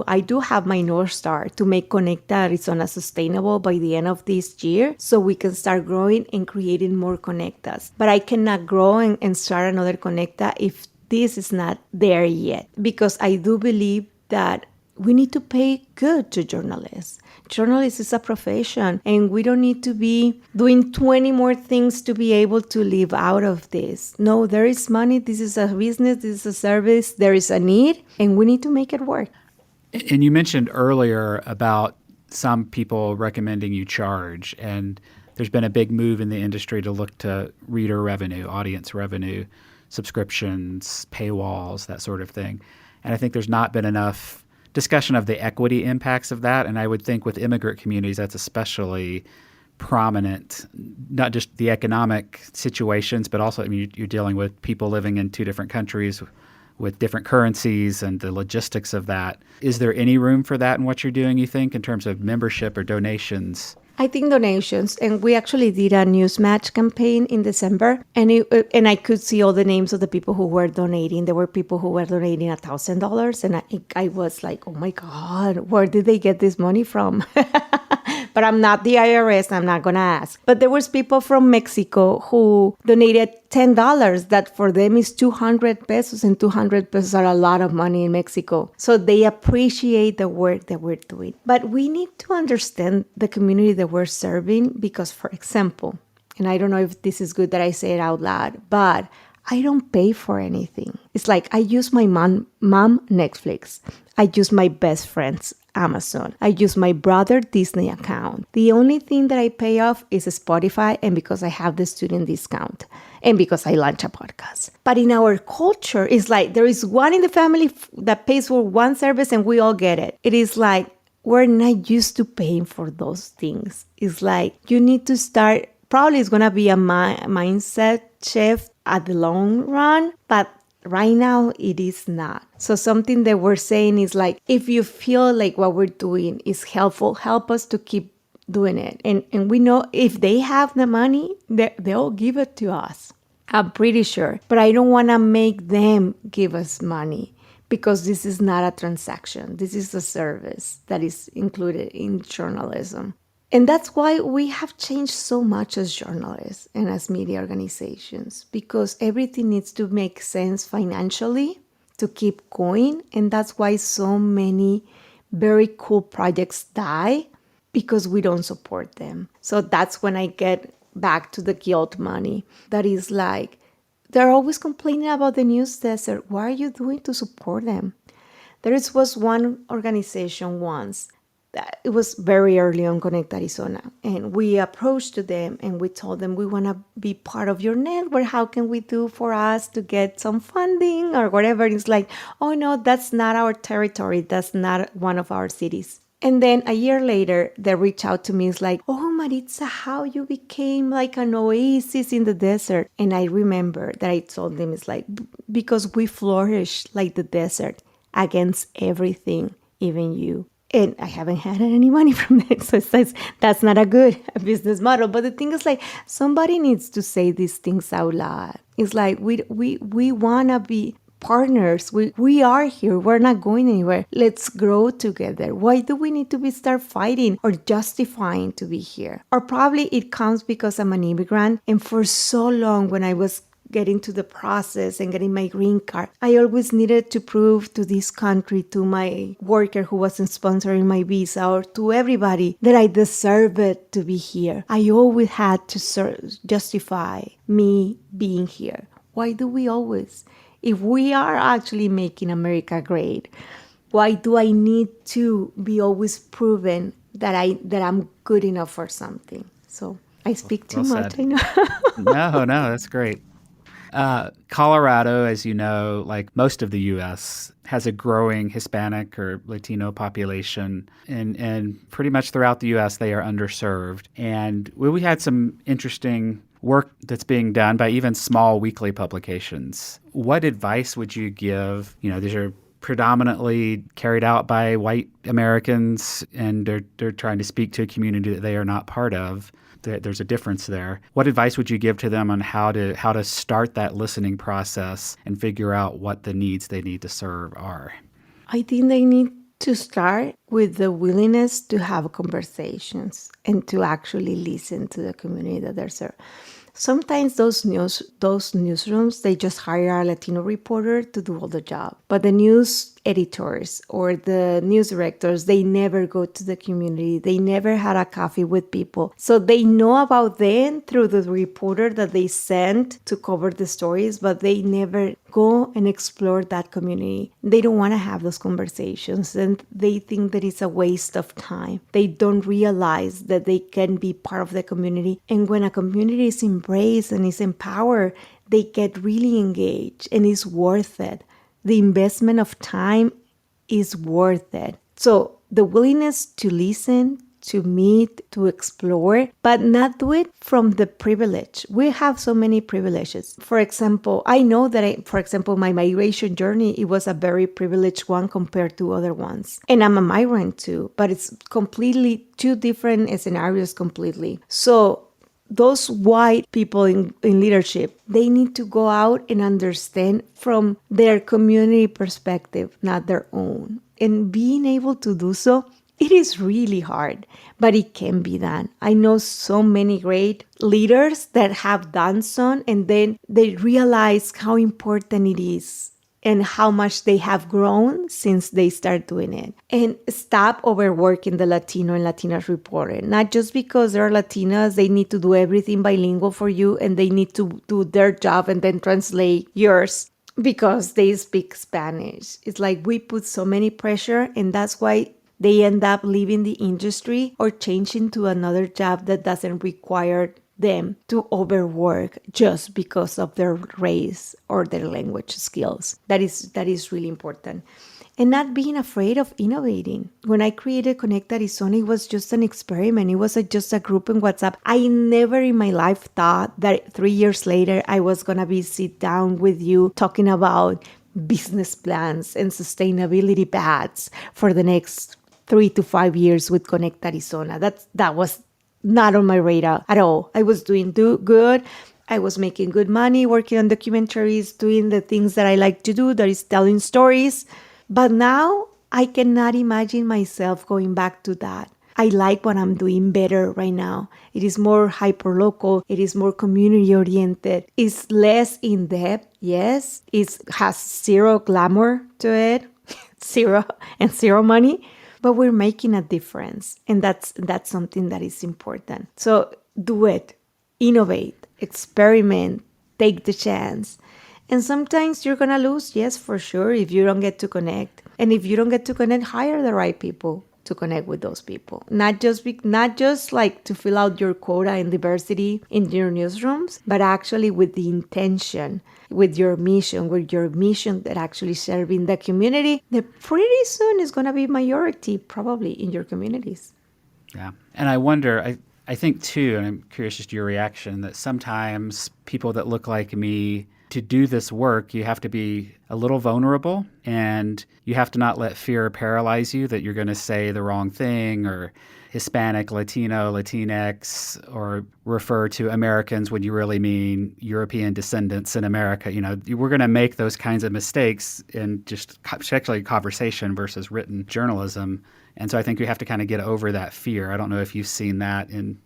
I do have my North Star to make Conecta Arizona sustainable by the end of this year so we can start growing and creating more Conectas. But I cannot grow and start another Conecta if this is not there yet, because I do believe that we need to pay good to journalists. Journalists is a profession, and we don't need to be doing 20 more things to be able to live out of this. No, there is money. This is a business. This is a service. There is a need, and we need to make it work. And you mentioned earlier about some people recommending you charge, and there's been a big move in the industry to look to reader revenue, audience revenue, subscriptions, paywalls, that sort of thing. And I think there's not been enough discussion of the equity impacts of that. And I would think with immigrant communities, that's especially prominent, not just the economic situations, but also, I mean, you're dealing with people living in two different countries with different currencies and the logistics of that. Is there any room for that in what you're doing, you think, in terms of membership or donations? I think donations, and we actually did a news match campaign in December, and I could see all the names of the people who were donating. There were people who were donating $1,000, and I was like, oh my God, where did they get this money from? But I'm not the IRS, I'm not gonna ask. But there was people from Mexico who donated $10. That for them is 200 pesos, and 200 pesos are a lot of money in Mexico. So they appreciate the work that we're doing. But we need to understand the community that we're serving because, for example, and I don't know if this is good that I say it out loud, but I don't pay for anything. It's like I use my mom Netflix. I use my best friend's Amazon. I use my brother Disney account. The only thing that I pay off is Spotify, and because I have the student discount and because I launch a podcast. But in our culture, it's like there is one in the family that pays for one service and we all get it. It is like we're not used to paying for those things. It's like you need to start, probably it's going to be a mindset shift at the long run, but right now, it is not. So something that we're saying is like, if you feel like what we're doing is helpful, help us to keep doing it. And we know if they have the money, they'll give it to us. I'm pretty sure. But I don't want to make them give us money because this is not a transaction. This is a service that is included in journalism. And that's why we have changed so much as journalists and as media organizations, because everything needs to make sense financially to keep going. And that's why so many very cool projects die, because we don't support them. So that's when I get back to the guilt money. That is like, they're always complaining about the news desert. What are you doing to support them? Was one organization once it was very early on Conecta Arizona. And we approached to them and we told them, we want to be part of your network. How can we do for us to get some funding or whatever? It's like, oh no, that's not our territory. That's not one of our cities. And then a year later, they reach out to me. It's like, oh, Maritza, how you became like an oasis in the desert. And I remember that I told them, it's like, because we flourish like the desert against everything, even you. And I haven't had any money from the exercise. That's not a good business model. But the thing is, like, somebody needs to say these things out loud. It's like we want to be partners. We are here. We're not going anywhere. Let's grow together. Why do we need to start fighting or justifying to be here? Or probably it comes because I'm an immigrant. And for so long, when I was getting to the process and getting my green card, I always needed to prove to this country, to my worker who wasn't sponsoring my visa, or to everybody that I deserve it to be here. I always had to justify me being here. Why do we always? If we are actually making America great, why do I need to be always proven that I'm good enough for something? So I speak too Well much, said. I know. No, that's great. Colorado, as you know, like most of the U.S., has a growing Hispanic or Latino population, and pretty much throughout the U.S. they are underserved. And we had some interesting work that's being done by even small weekly publications. What advice would you give? These are predominantly carried out by white Americans, and they're trying to speak to a community that they are not part of. There's a difference there. What advice would you give to them on how to start that listening process and figure out what the needs they need to serve are? I think they need to start with the willingness to have conversations and to actually listen to the community that they're serving. Sometimes those newsrooms, they just hire a Latino reporter to do all the job. But the news editors or the news directors, they never go to the community. They never had a coffee with people. So they know about them through the reporter that they sent to cover the stories, but they never go and explore that community. They don't want to have those conversations, and they think that it's a waste of time. They don't realize that they can be part of the community. And when a community is embraced and is empowered, they get really engaged, and it's worth it. The investment of time is worth it. So the willingness to listen, to meet, to explore, but not do it from the privilege. We have so many privileges. For example, I know that, my migration journey, it was a very privileged one compared to other ones. And I'm a migrant too, but it's completely two different scenarios completely. So those white people in leadership, they need to go out and understand from their community perspective, not their own. And being able to do so, it is really hard, but it can be done. I know so many great leaders that have done so, and then they realize how important it is and how much they have grown since they started doing it. And stop overworking the Latino and Latinas reporter. Not just because they're Latinas, they need to do everything bilingual for you and they need to do their job and then translate yours because they speak Spanish. It's like we put so many pressure, and that's why they end up leaving the industry or changing to another job that doesn't require them to overwork just because of their race or their language skills. That is really important. And not being afraid of innovating. When I created Conecta Arizona, it was just an experiment. It was just a group in WhatsApp. I never in my life thought that 3 years later, I was going to be sit down with you talking about business plans and sustainability paths for the next 3 to 5 years with Conecta Arizona. That was not on my radar at all. I was doing good. I was making good money, working on documentaries, doing the things that I like to do, that is telling stories. But now I cannot imagine myself going back to that. I like what I'm doing better right now. It is more hyper-local. It is more community-oriented. It's less in-depth, yes. It has zero glamour to it, zero money. But we're making a difference, and that's something that is important. So do it, innovate, experiment, take the chance. And sometimes you're going to lose, yes, for sure, if you don't get to connect. And if you don't get to connect, hire the right people. to connect with those people. Not just like to fill out your quota in diversity in your newsrooms, but actually with the intention, with your mission that actually serving the community that pretty soon is going to be majority probably in your communities. Yeah. And I wonder, I think too, and I'm curious just your reaction, that sometimes people that look like me, to do this work, you have to be a little vulnerable and you have to not let fear paralyze you that you're going to say the wrong thing or Hispanic, Latino, Latinx, or refer to Americans when you really mean European descendants in America. You know, we're going to make those kinds of mistakes in just particularly conversation versus written journalism. And so I think we have to kind of get over that fear. I don't know if you've seen that in...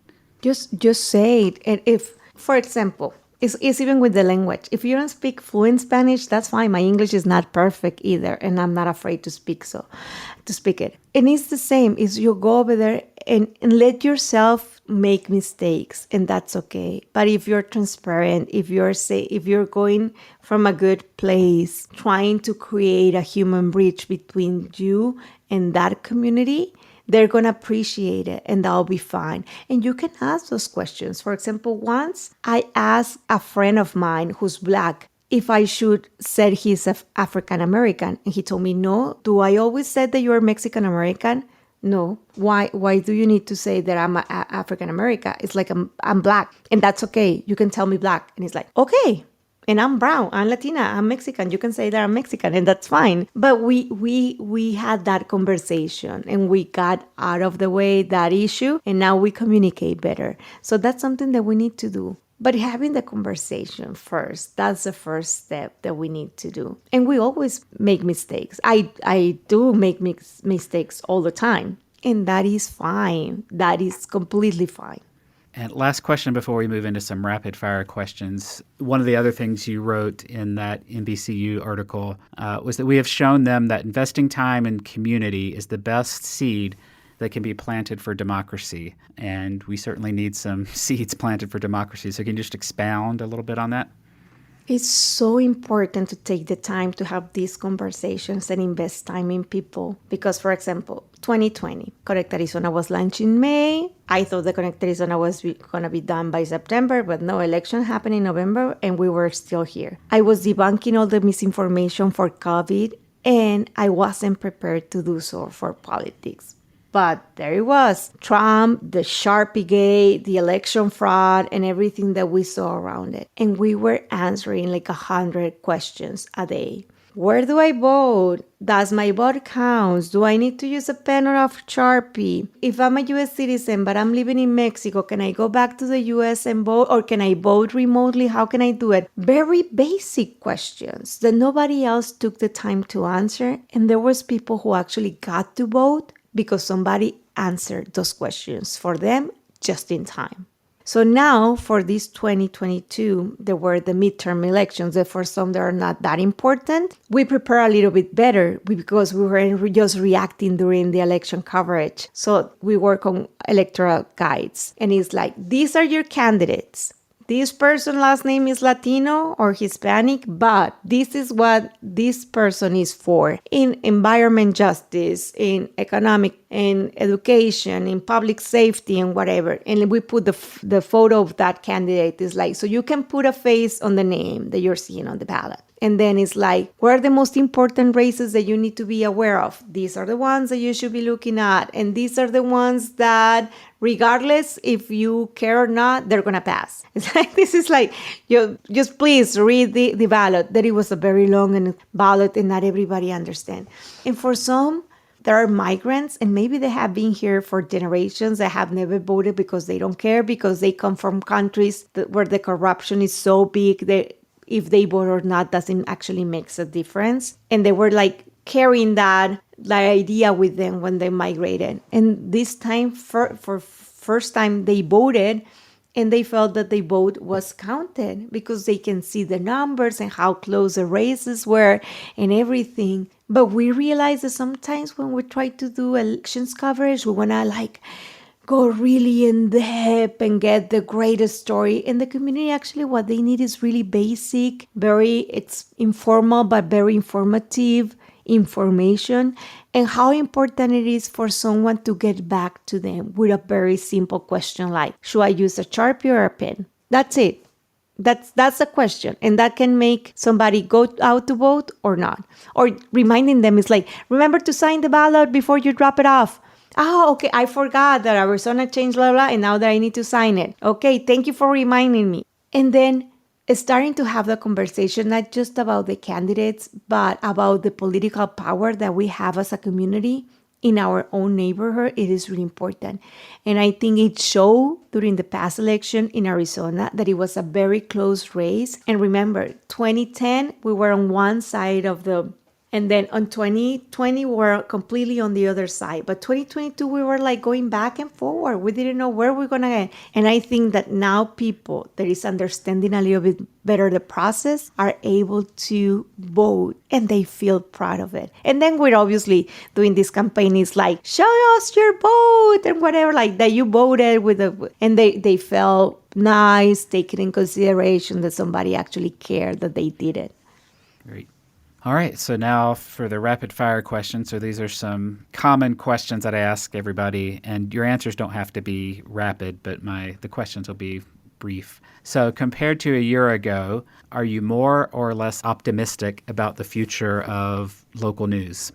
Just say it. And if, for example, it's even with the language. If you don't speak fluent Spanish, that's fine. My English is not perfect either, and I'm not afraid to speak it. And it's the same. Is you go over there and let yourself make mistakes, and that's okay. But if you're transparent, if you're going from a good place, trying to create a human bridge between you and that community, they're going to appreciate it and that'll be fine. And you can ask those questions. For example, once I asked a friend of mine who's Black if I should say he's African American. And he told me, no. Do I always say that you're Mexican American? No. Why do you need to say that I'm African American? It's like I'm Black and that's okay. You can tell me Black. And he's like, okay. And I'm brown, I'm Latina, I'm Mexican. You can say that I'm Mexican and that's fine. But we had that conversation and we got out of the way that issue and now we communicate better. So that's something that we need to do. But having the conversation first, that's the first step that we need to do. And we always make mistakes. I do make mistakes all the time. And that is fine. That is completely fine. And last question before we move into some rapid fire questions. One of the other things you wrote in that NBCU article was that we have shown them that investing time in community is the best seed that can be planted for democracy. And we certainly need some seeds planted for democracy. So can you just expound a little bit on that? It's so important to take the time to have these conversations and invest time in people. Because, for example, 2020, Conecta Arizona was launched in May. I thought the Conecta Arizona was going to be done by September, but no, election happened in November and we were still here. I was debunking all the misinformation for COVID and I wasn't prepared to do so for politics. But there it was. Trump, the Sharpie gate, the election fraud, and everything that we saw around it. And we were answering like 100 questions a day. Where do I vote? Does my vote count? Do I need to use a pen or a Sharpie? If I'm a U.S. citizen but I'm living in Mexico, can I go back to the U.S. and vote? Or can I vote remotely? How can I do it? Very basic questions that nobody else took the time to answer. And there was people who actually got to vote because somebody answered those questions for them just in time. So now for this 2022, there were the midterm elections that for some they are not that important. We prepare a little bit better because we were just reacting during the election coverage. So we work on electoral guides and it's like, these are your candidates. This person's last name is Latino or Hispanic, but this is what this person is for in environment justice, in economic, in education, in public safety, and whatever. And we put the photo of that candidate. Is like, so you can put a face on the name that you're seeing on the ballot. And then it's like, what are the most important races that you need to be aware of? These are the ones that you should be looking at. And these are the ones that, regardless if you care or not, they're going to pass. It's like, this is like, you just please read the ballot. That it was a very long ballot and not everybody understand. And for some, there are migrants and maybe they have been here for generations that have never voted because they don't care, because they come from countries where the corruption is so big that if they vote or not doesn't actually make a difference. And they were like carrying that idea with them when they migrated. And this time, for first time, they voted and they felt that their vote was counted because they can see the numbers and how close the races were and everything. But we realize that sometimes when we try to do elections coverage, we want to go really in depth and get the greatest story. In the community, actually, what they need is really basic, it's informal, but very informative, information, and how important it is for someone to get back to them with a very simple question like, should I use a Sharpie or a pen? That's it. That's a question. And that can make somebody go out to vote or not. Or reminding them is like, remember to sign the ballot before you drop it off. Oh, okay. I forgot that Arizona changed blah, blah, and now that I need to sign it. Okay. Thank you for reminding me. And then starting to have the conversation, not just about the candidates, but about the political power that we have as a community in our own neighborhood. It is really important. And I think it showed during the past election in Arizona that it was a very close race. And remember, 2010, we were on one side of the, and then on 2020, we were completely on the other side. But 2022, we were like going back and forward. We didn't know where we're going to get. And I think that now people that is understanding a little bit better the process are able to vote and they feel proud of it. And then we're obviously doing this campaign is like, show us your vote and whatever, like that you voted with a, and they felt nice, taking in consideration that somebody actually cared that they did it. Great. All right, so now for the rapid fire questions. So these are some common questions that I ask everybody, and your answers don't have to be rapid, but the questions will be brief. So compared to a year ago, are you more or less optimistic about the future of local news?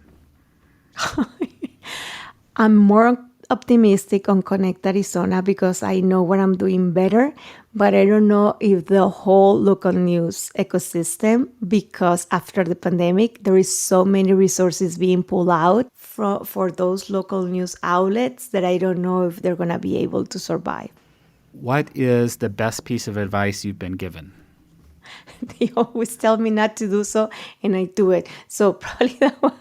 I'm more optimistic on Conecta Arizona because I know what I'm doing better, but I don't know if the whole local news ecosystem, because after the pandemic, there is so many resources being pulled out for those local news outlets that I don't know if they're going to be able to survive. What is the best piece of advice you've been given? They always tell me not to do so, and I do it. So probably that one.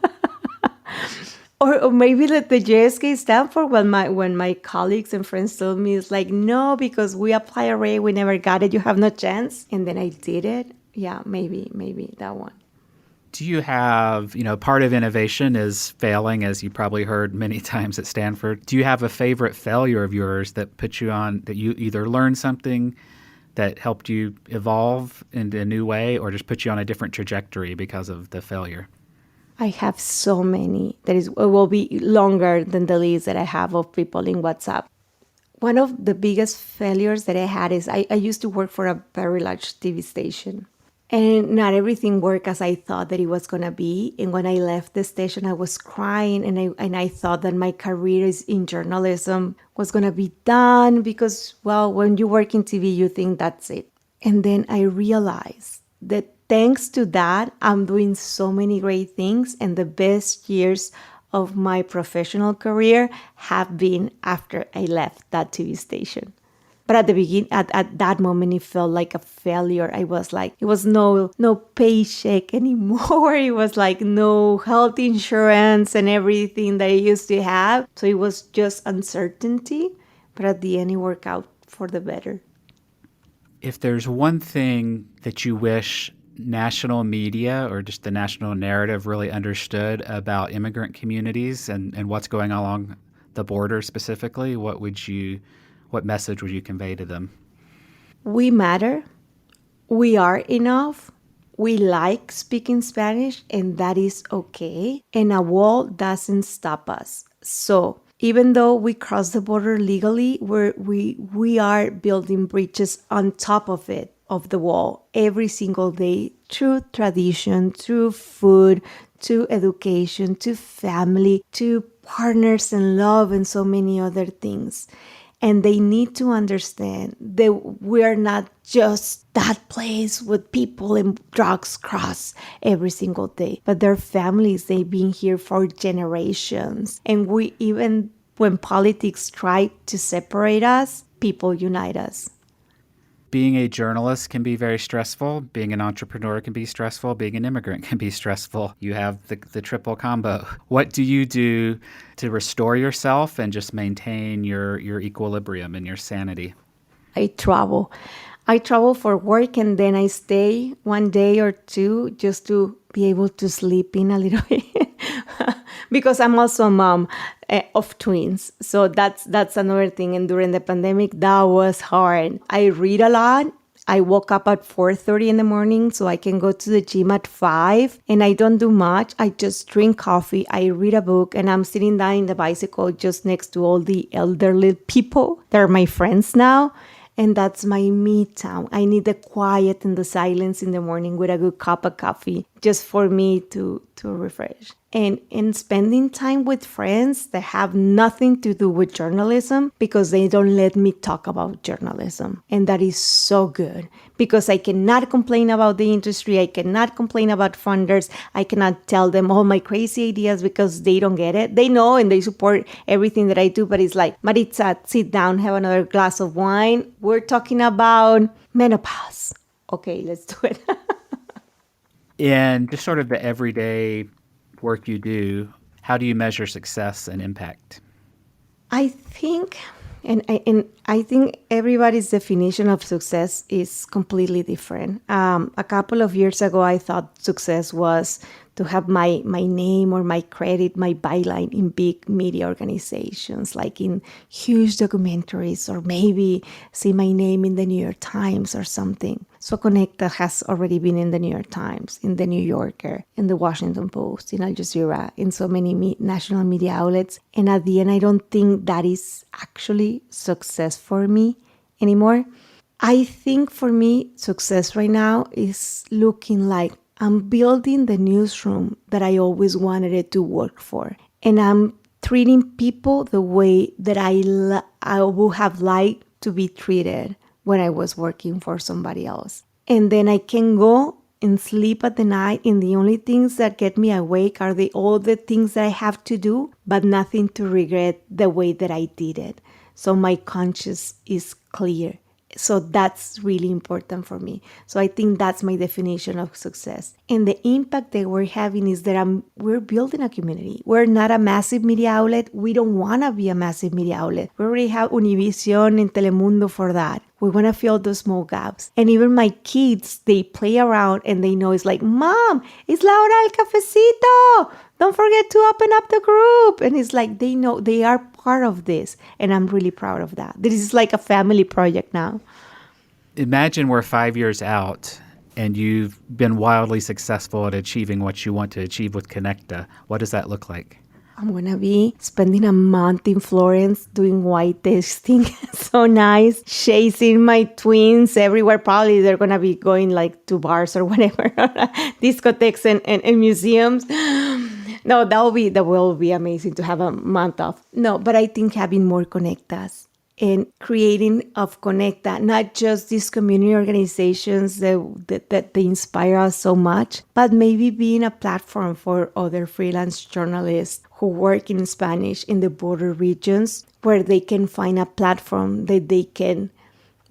Or maybe let the JSK stand for when my colleagues and friends told me, it's like, no, because we apply array, we never got it, you have no chance. And then I did it. Yeah, maybe that one. Do you have, part of innovation is failing, as you probably heard many times at Stanford. Do you have a favorite failure of yours that put you on, that you either learned something that helped you evolve in a new way or just put you on a different trajectory because of the failure? I have so many that it will be longer than the list that I have of people in WhatsApp. One of the biggest failures that I had is I used to work for a very large TV station. And not everything worked as I thought that it was going to be. And when I left the station, I was crying and I thought that my career in journalism was going to be done because, well, when you work in TV, you think that's it. And then I realized that thanks to that, I'm doing so many great things, and the best years of my professional career have been after I left that TV station. But at the beginning, at that moment, it felt like a failure. I was like, it was no paycheck anymore. It was like no health insurance and everything that I used to have. So it was just uncertainty. But at the end, it worked out for the better. If there's one thing that you wish national media or just the national narrative really understood about immigrant communities and what's going on along the border specifically, what message would you convey to them? We matter. We are enough. We like speaking Spanish, and that is okay. And a wall doesn't stop us. So even though we cross the border legally, we are building bridges on top of it, of the wall, every single day through tradition, through food, to education, to family, to partners and love, and so many other things. And they need to understand that we're not just that place with people and drugs cross every single day, but their families, they've been here for generations. And we, even when politics try to separate us, people unite us. Being a journalist can be very stressful. Being an entrepreneur can be stressful. Being an immigrant can be stressful. You have the triple combo. What do you do to restore yourself and just maintain your equilibrium and your sanity? I travel. I travel for work, and then I stay one day or two just to be able to sleep in a little bit. Because I'm also a mom of twins. So that's another thing. And during the pandemic, that was hard. I read a lot. I woke up at 4:30 in the morning so I can go to the gym at 5, and I don't do much. I just drink coffee, I read a book, and I'm sitting down in the bicycle just next to all the elderly people that are my friends now. And that's my me time. I need the quiet and the silence in the morning with a good cup of coffee just for me to refresh. And in spending time with friends that have nothing to do with journalism because they don't let me talk about journalism. And that is so good because I cannot complain about the industry. I cannot complain about funders. I cannot tell them all my crazy ideas because they don't get it. They know and they support everything that I do, but it's like, Maritza, sit down, have another glass of wine. We're talking about menopause. Okay, let's do it. In just sort of the everyday work you do, how do you measure success and impact? I think, and I think everybody's definition of success is completely different. A couple of years ago, I thought success was to have my name or my credit, my byline in big media organizations, like in huge documentaries, or maybe see my name in the New York Times or something. So Conecta has already been in the New York Times, in the New Yorker, in the Washington Post, in Al Jazeera, in so many national media outlets. And at the end, I don't think that is actually success for me anymore. I think for me, success right now is looking like I'm building the newsroom that I always wanted it to work for. And I'm treating people the way that I would have liked to be treated when I was working for somebody else. And then I can go and sleep at the night, and the only things that get me awake are all the things that I have to do, but nothing to regret the way that I did it. So my conscience is clear. So that's really important for me. So I think that's my definition of success. And the impact that we're having is that we're building a community. We're not a massive media outlet. We don't want to be a massive media outlet. We already have Univision and Telemundo for that. We want to fill those small gaps. And even my kids, they play around and they know it's like, Mom, it's la hora del cafecito. Don't forget to open up the group. And it's like they know they are part of this. And I'm really proud of that. This is like a family project now. Imagine we're 5 years out and you've been wildly successful at achieving what you want to achieve with Conecta. What does that look like? I'm going to be spending a month in Florence doing white tasting. So nice. Chasing my twins everywhere. Probably they're going to be going like to bars or whatever, discotheques and museums. No, that will be amazing to have a month off. No, but I think having more Conectas and creating of Conecta, not just these community organizations that they inspire us so much, but maybe being a platform for other freelance journalists who work in Spanish in the border regions, where they can find a platform that they can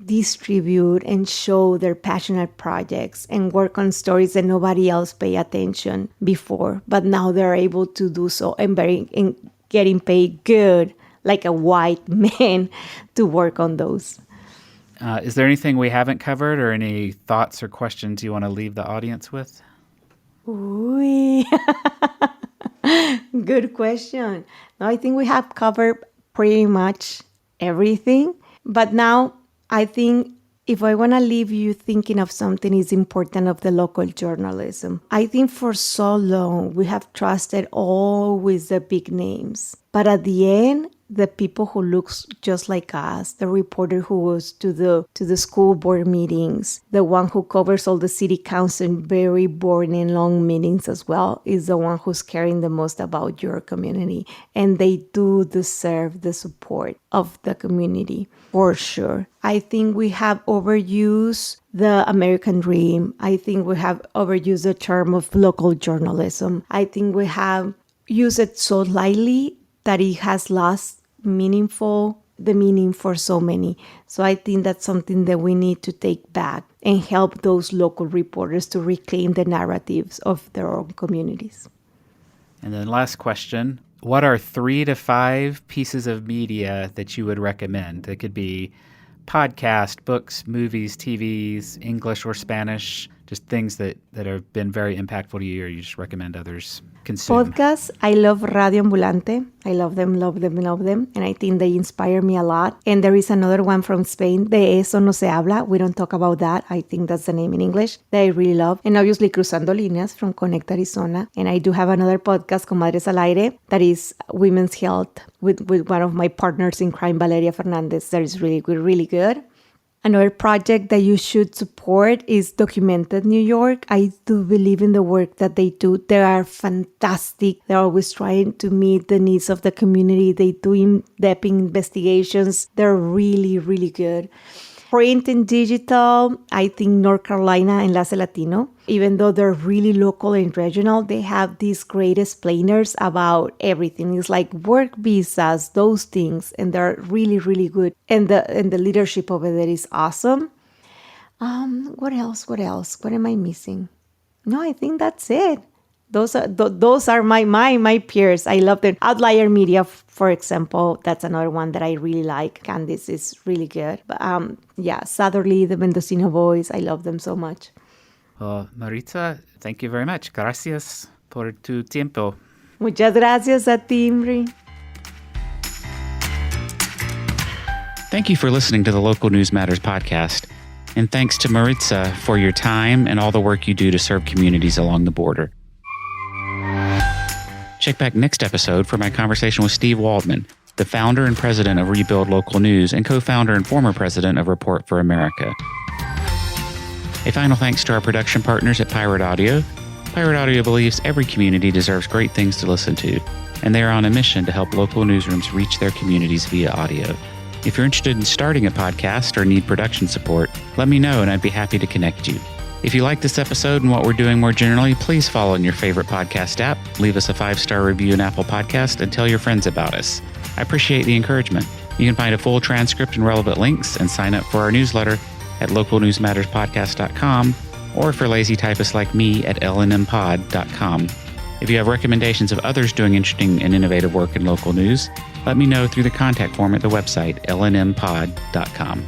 distribute and show their passionate projects and work on stories that nobody else paid attention before, but now they're able to do so and getting paid good, like a white man, to work on those. Is there anything we haven't covered or any thoughts or questions you want to leave the audience with? Ooh. Good question. No, I think we have covered pretty much everything. But now I think if I want to leave you thinking of something is important of the local journalism. I think for so long we have trusted always the big names. But at the end, the people who looks just like us, the reporter who goes to the school board meetings, the one who covers all the city council very boring and long meetings as well, is the one who's caring the most about your community. And they do deserve the support of the community, for sure. I think we have overused the American dream. I think we have overused the term of local journalism. I think we have used it so lightly that it has lost the meaning for so many. So I think that's something that we need to take back and help those local reporters to reclaim the narratives of their own communities. And then last question, what are 3 to 5 pieces of media that you would recommend? It could be podcast, books, movies, TVs, English or Spanish, just things that have been very impactful to you, or you just recommend others consume? Podcasts, I love Radio Ambulante. I love them, love them, love them. And I think they inspire me a lot. And there is another one from Spain, De Eso No Se Habla. We don't talk about that. I think that's the name in English that I really love. And obviously Cruzando Líneas from Conecta, Arizona. And I do have another podcast, Comadres al Aire, that is women's health with one of my partners in crime, Valeria Fernandez. That is really good, really good. Another project that you should support is Documented New York. I do believe in the work that they do. They are fantastic. They're always trying to meet the needs of the community. They do in-depth investigations. They're really, really good. Print and digital, I think North Carolina Enlace Latino, even though they're really local and regional, they have these great explainers about everything. It's like work visas, those things, and they're really, really good. And the leadership over there is awesome. What else? What am I missing? No, I think that's it. Those are my peers. I love them. Outlier Media, for example, that's another one that I really like. Candice is really good. But Southerly, the Mendocino Boys, I love them so much. Well, Maritza, thank you very much. Gracias por tu tiempo. Muchas gracias a ti, Imri. Thank you for listening to the Local News Matters podcast. And thanks to Maritza for your time and all the work you do to serve communities along the border. Check back next episode for my conversation with Steve Waldman, the founder and president of Rebuild Local News and co-founder and former president of Report for America. A final thanks to our production partners at Pirate Audio. Pirate Audio believes every community deserves great things to listen to, and they are on a mission to help local newsrooms reach their communities via audio. If you're interested in starting a podcast or need production support, let me know and I'd be happy to connect you. If you like this episode and what we're doing more generally, please follow in your favorite podcast app, leave us a 5-star review in Apple Podcast, and tell your friends about us. I appreciate the encouragement. You can find a full transcript and relevant links and sign up for our newsletter at localnewsmatterspodcast.com or for lazy typists like me at lnmpod.com. If you have recommendations of others doing interesting and innovative work in local news, let me know through the contact form at the website lnmpod.com.